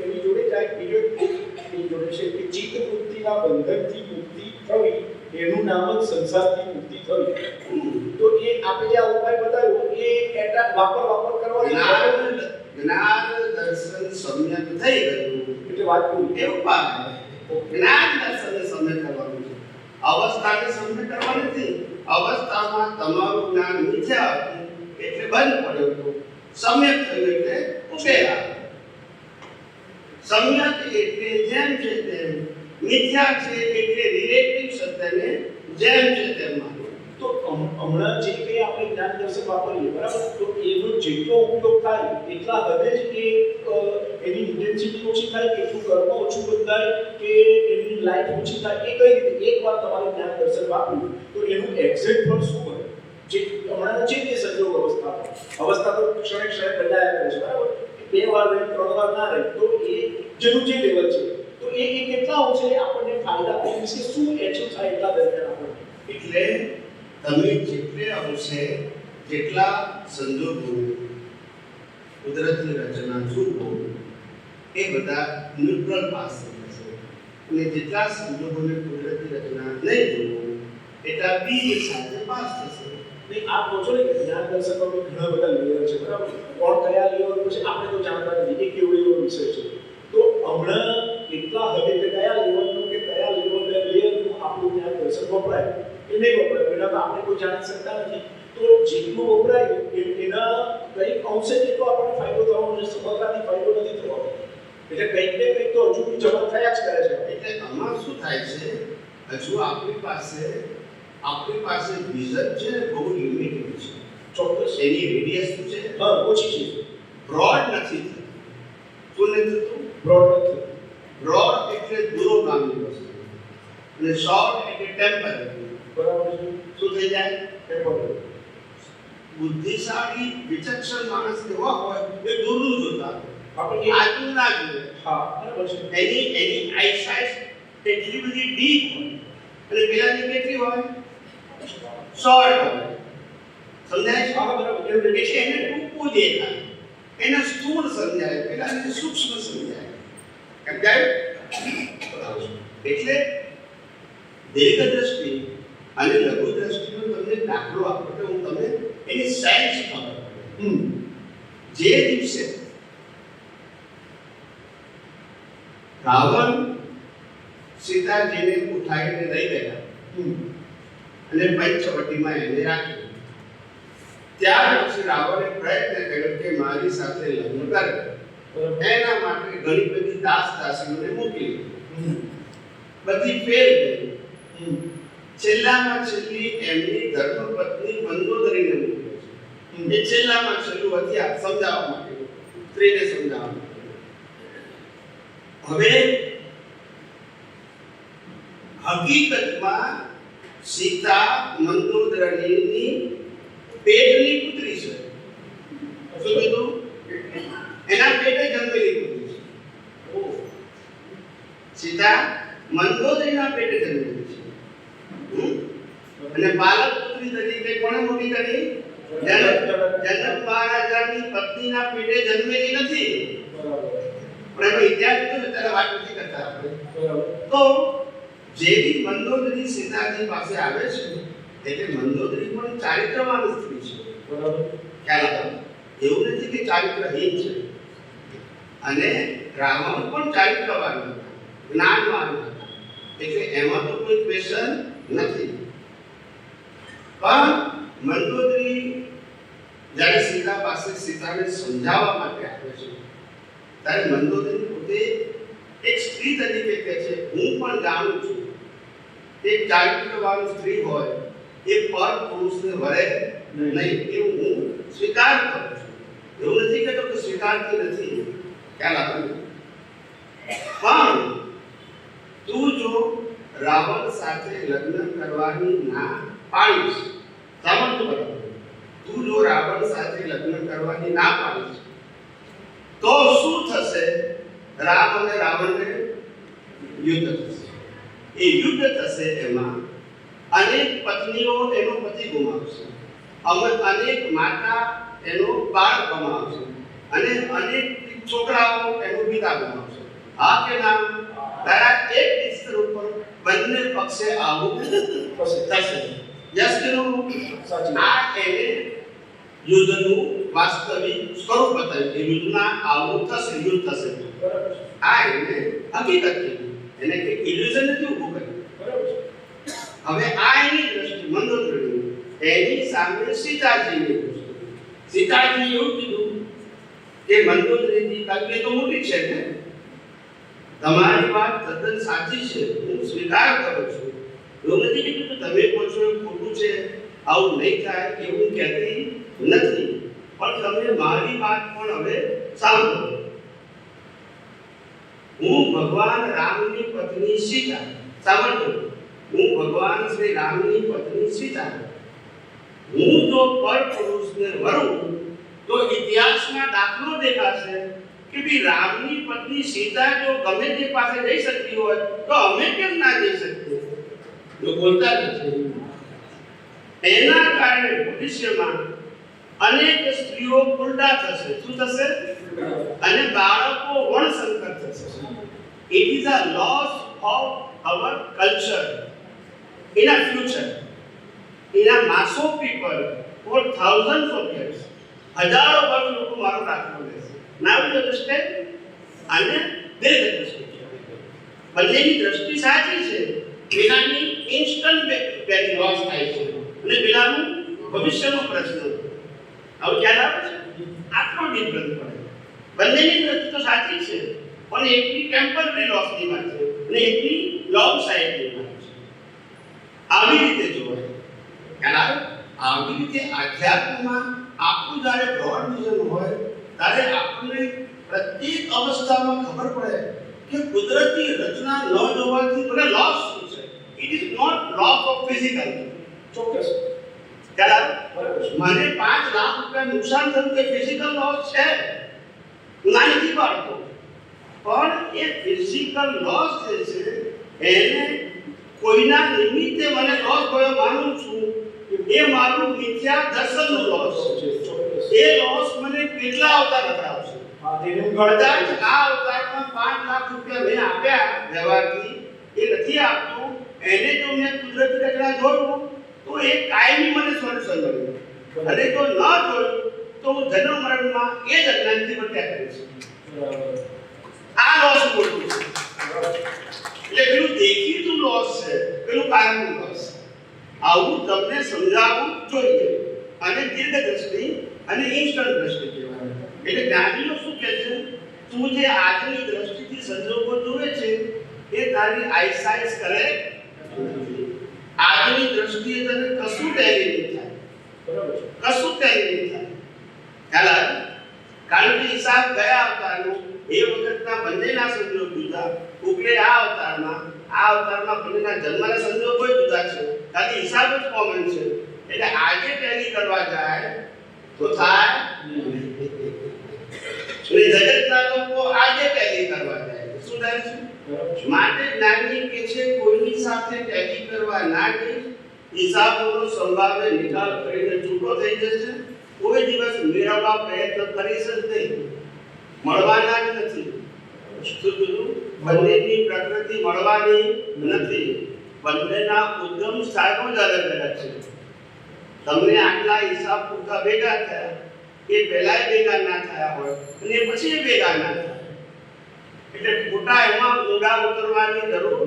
એની જોડે જાય બીજો એક જોડે છે કે ચિત્ત વૃત્તિના બંધનથી મુક્તિ થવી એનું નામ જ સંસારથી મુક્તિ થવી. તો એ આપણે જે આ ઉપાય બતાવ્યો એ એટા વાપર કરવાની જ્ઞાન દર્શન સમ્યક થઈ ગયું એટલે વાત પૂરી. એ ઉપાય જ્ઞાન દર્શન સમ્યક કરવાનું છે. અવસ્થાને સમ્યક કરવાની નથી. અવસ્થામાં તમારું જ્ઞાન મિથ્યા હતું એટલે બંધ પડ્યો હતો. સમ્યક થયું એટલે ઉકેલા. સમ્યક એટલે જેમ છે તેમ, મિથ્યા છે એટલે રિલેટિવ સત્યને જેમ છે તેમ માનો. તો હમણાં જે કંઈ આપણે જ્ઞાન દર્શન વાપરીએ બરાબર, તો એનો જેટલો ઉપયોગ થાય એટલા હદે જ એની ઇન્ટેન્સિટી ઓછી થાય, એટલું કર્મ ઓછું બંધાય કે એની લાઈફ ઓછી થાય, એ કઈ રીતે એક વાર તમારે જ્ઞાન દર્શન વાપર્યું તો એનું એક્ઝેક્ટ ફળ શું બને? જે હમણાં જે તે સંજોગ અવસ્થા તો ક્ષણે ક્ષણે બદલાયા કરે છે બરાબર, 2 વાર રહી 3 વાર ના રહી, તો એ જેનું જે લેવલ છે તો એ કેટલા અંશે આપણને ફાયદા મીન્સ કે શું એચિવ થાય એટલા દરમિયાન આપણને. એટલે તમે જેટલે અંશે જેટલા સંજોગો કુદરતની રચના જુઓ એ બધા ન્યુટ્રલ પાસ થશે, અને જેટલા સંજોગોને કુદરતની રચના નહીં જુઓ એટલા બી સાથે પાસ થશે. નહીં આપ કહો છો ને કે જ્ઞાન દર્શનમાં ઘણા બધા લેવલ છે બરાબર, કોણ કયા લેવલ પર છે આપણે તો જાણતા નથી, એ કેવો એવો વિષય છે. તો હમણાં કેટલા હદે કે કયા લેવલનું કે કયા લેવલનું આપણું જ્ઞાન દર્શન વપરાય એ નહીં વપરાય એના તો આપણે કોઈ જાણી શકતા નથી. તો જેટલું વપરાય એના કંઈક અંશે જેટલો આપણને ફાયદો થવાનો છે, સમગ્રથી ફાયદો નથી થવાનો. એટલે કંઈક ને કંઈક તો હજુ જમા થયા જ કરે છે. એટલે આમાં શું થાય છે, હજુ આપણી પાસે વિઝન છે ને બહુ લિમિટેડ છે. ચોક્કસ એની રેડિયસ શું છે, ઓછી છે, બ્રોડ નથી થતું. શું નથી થતું? બ્રોડ નથી. બ્રોડ એટલે દૂરોગામી વસ્તુ, અને શોર્ટ એટલે ટેમ્પરરી. બરાબર છે. શું થઈ જાય? ટેમ્પરરી. બુદ્ધિશાળી વિચક્ષણ માણસ કેવા હોય એ દૂરનું જોતા હોય, આપણે આજનું ના જોઈએ. હા બરાબર છે. એની આઈસાઇટ એટલી બધી ડીપ હોય અને પેલાની કેટલી હોય? શોર્ટ હોય. સમજાય છે? હા બરાબર. એટલે એને ટૂંકું દેખાય, એને સ્થૂળ સમજાય, પેલાને સૂક્ષ્મ સમજાય. સમજાય? એટલે દીર્ઘ દ્રષ્ટિ અને લઘુ દ્રષ્ટિનો તમને દાખલો આપો તો હું તમને એની સાયન્સ ખબર પડે. જે દિવસે રાવણ સીતાજીને ઉઠાવીને લઈ ગયા અને પંચવટીમાં એને રાખ્યું, ત્યાર પછી રાવણે પ્રયત્ન કર્યો કે મારી સાથે લગ્ન કરે. એના માટે ઘણી બધી દાસ દાસીઓને મોકલી, બધી ફેલ ગઈ. છેલ્લામાં છેલ્લી એમની ધર્મપત્ની મંદોદરીને મોકલી છે. એ છેલ્લામાં છેલ્લું હથિયાર સમજાવવા માટે, સ્ત્રીને સમજાવવા માટે. હવે હકીકતમાં સીતા મંદોદરીની પેટની પુત્રી છે. શું કીધું? એના પેટે જન્મેલી પુત્રી છે. સીતા મંદોદરીના પેટે જન્મેલી છે. અને બાલક પુત્રી તરીકે કોણે મોટી કરી? જનક મહારાજાની પત્નીના પેટે જન્મેલી નથી. પણ એનો ઇતિહાસ તો ત્યારે વાત નથી કરતા આપણે. તો જેવી મંદોદરી સીતાજી પાસે આવે છે એટલે મંદોદરી પણ ચારિત્રવાન સ્ત્રી છે. બરાબર? ખ્યાલ આવે? એવું નથી કે ચારિત્રહીન છે. અને રાવણ પણ ચારિત્રવાન હતા, જ્ઞાનવાન હતા, એટલે એમાં તો કોઈ ક્વેશ્ચન નથી. પણ મંદોદરી જ્યારે સીતા પાસે સીતાને સમજાવવા માટે આવે છે ત્યારે મંદોદરી પોતે એક સ્ત્રી તરીકે કહે છે, હું પણ જાણું છું એક ચારિત્રવાન સ્ત્રી હોય એ પર પુરુષને વરે નહીં, એવું હું સ્વીકાર કરું છું. એવું નથી કહેતો કે સ્વીકારતી નથી. ખ્યાલ આપો. પણ તું જો રાવણ સાથે લગ્ન કરવાની ના પાડીશ, સામર્થ્ય બરાબર, તું જો રાવણ સાથે લગ્ન કરવાની ના પાડીશ તો શું થશે? રામ અને રાવણને યુદ્ધ થશે. એ યુદ્ધ થશે, એમાં અનેક પત્નીઓ એનો પતિ ગુમાવશે, અનેક માતા એનો બાળ ગુમાવશે, અને અનેક છોકરાઓ એનો પિતા ગુમાવશે. હા કે ના? તારા એક વિસ્તર ઉપર બંને પક્ષે આવું થશે. યસ કે નો? સાચી. આ એને યુદ્ધનું વાસ્તવિક સ્વરૂપ બતાવ્યું કે યુદ્ધમાં આવું થશે, યુદ્ધ થશે. બરાબર. આ એને હકીકત કીધી, એને કે ઇલ્યુઝન નથી ઊભું કર્યું. બરાબર. હવે આ એની દ્રષ્ટિ મંદોદરીની, એની સામે સીતાજીની દ્રષ્ટિ. સીતાજી એવું કીધું કે મંદોદરીજી કાકે તો મોટી છે ને, તમારી વાત તદ્દન સાચી છે, હું સ્વીકાર કરું છું. એવું નથી કીધું કે તમે કહો છો એ ખોટું છે, આવું નહીં થાય એવું કહેતી નથી, પણ તમે મારી વાત પણ હવે સાંભળો. હું ભગવાન રામની પત્ની સીતા, સાંભળો, હું ભગવાન શ્રી રામની પત્ની સીતા, હું જો પર પુરુષને વરું તો ઇતિહાસમાં દાખલો દેખાશે કે ભઈ રામની પત્ની સીતા જો ગમે તે પાસે જઈ શકતી હોય તો અમે કેમ ના જઈ શકીએ? જો બોલતા નથી. એના કારણે ભવિષ્યમાં અનેક સ્ત્રીઓ ઉલટા થશે. શું થશે? અને બાળકો વર્ણસંકર થશે. It is a loss of our culture in a future. In a mass of people for thousands of years. હજારો વર્ષ લોકો મારો દાખલો લેશે. Now you understand? અને બે દ્રષ્ટિ છે. બંનેની દ્રષ્ટિ સાચી છે. પેલાની ઇન્સ્ટન્ટ વેલ્યુ લોસ થાય છે અને પેલાનું ભવિષ્યનો પ્રશ્ન. હવે ખ્યાલ આવે છે? આટલો ડિફરન્સ પડે. બંનેની દ્રષ્ટિ તો સાચી છે, પણ એકની ટેમ્પરરી લોસની વાત છે અને એકની લોંગ સાઇડની વાત છે. આવી રીતે જોવાય. ખ્યાલ આવે? આવી રીતે આધ્યાત્મમાં આપણું જ્યારે બ્રોડ વિઝન હોય ત્યારે આપણને પ્રત્યેક અવસ્થામાં ખબર પડે કે કુદરતી રચના ન જોવાથી મને લોસ શું છે. It is not loss of physical. ચોક્કસ. ખ્યાલ આવે? બરાબર. મને 5 લાખ રૂપિયા નુકસાન થયું કે ફિઝિકલ લોસ છે, ના નથી પાડતો, પણ એ ફિઝિકલ લોસ જે છે એને કોઈના નિમિત્તે મને લોસ થયો માનું છું, એ મારું મિથ્યા દર્શનનો લોસ છે. એ લોસ મને કેટલા અવતાર કરાવશે? કદાચ આ અવતારમાં 5 લાખ રૂપિયા મેં આપ્યા વ્યવહારથી, એ નથી આપતું, એને જો મેં કુદરતી રચના જોયું તો એ કાયમી મને સોલ્યુશન મળ્યું, અને જો ન જોયું તો હું જન્મ મરણમાં એ જ અજ્ઞાનથી ભટક્યા કરીશ. આ લોસ મોટું છે. એટલે પેલું દેખીતું લોસ છે, પેલું કાયમનું લોસ. આવું તમને સમજાવવું જોઈએ. અને દીર્ઘ દ્રષ્ટિ અને ઇન્સ્ટન્ટ દ્રષ્ટિ કહેવાય. એટલે જ્ઞાનીઓ શું કહે છે? તું જે આજની દ્રષ્ટિથી સંજોગો જુએ છે એ તારી આઈસાઇટ કરે નથી. આજની દ્રષ્ટિએ તને કશું ટેલી નહીં થાય. બરાબર? કશું ટેલી નહીં થાય. ખ્યાલ આવે? કારણ કે હિસાબ ગયા અવતારનો એ વખતના બંનેના સંજોગ જુદા, ઉપલે આ અવતારમાં બંનેના જન્મના સંજોગો જુદા છે. ખાલી હિસાબ જ કોમન છે. એટલે આજે ટેલી કરવા જાય તો થાય નહીં. જગતના લોકો આજે ટેલી કરવા જાય શું થાય છે? માટે જ્ઞાની કે છે કોઈની સાથે ટેલી કરવા ના જઈશ, હિસાબોનો સંભાવે નિકાલ કરીને છૂટો થઈ જશે. કોઈ દિવસ મેળવવા પ્રયત્ન કરીશ જ નહીં, મળવાના જ નથી. શું કીધું? બંનેની પ્રકૃતિ મળવાની નથી. બંનેના ઉદ્ગમ સ્થાનો જ અલગ અલગ છે. તમને આટલા હિસાબ પૂરતા ભેગા થયા, એ પહેલાય ભેગા ના થયા હોય અને પછી ભેગા ના થાય. એટલે ખોટા એમાં ઊંડા ઉતરવાની જરૂર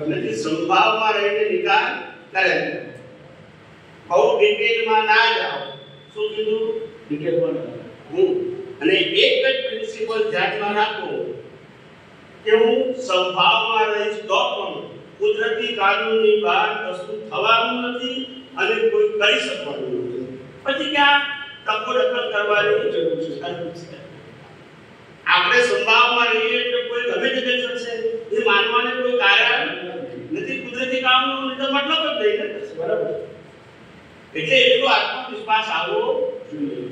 નથી. સંભાવમાં રહીને નિકાલ કરે. બહુ ડિટેલમાં ના જાઓ. શું કીધું? ડિટેલમાં ના. અને એક જ પ્રિન્સિપલ ધ્યાનમાં રાખો કે હું સંભાવમાં રહીશ તો પણ કુદરતી કાનૂનની બહાર કશું થવાનું નથી અને કોઈ કરી શકવાનું નથી. પછી ક્યાં તકો દખલ કરવાની જરૂર છે? આપણે સંભાવમાં રહીએ એટલે કોઈ ગમે તે કરી શકશે એ માનવાને કોઈ કારણ નથી. કુદરતી કાનૂનનો તો મતલબ જ નહીં ને. બરાબર? એટલે એટલો આત્મવિશ્વાસ આવવો જોઈએ.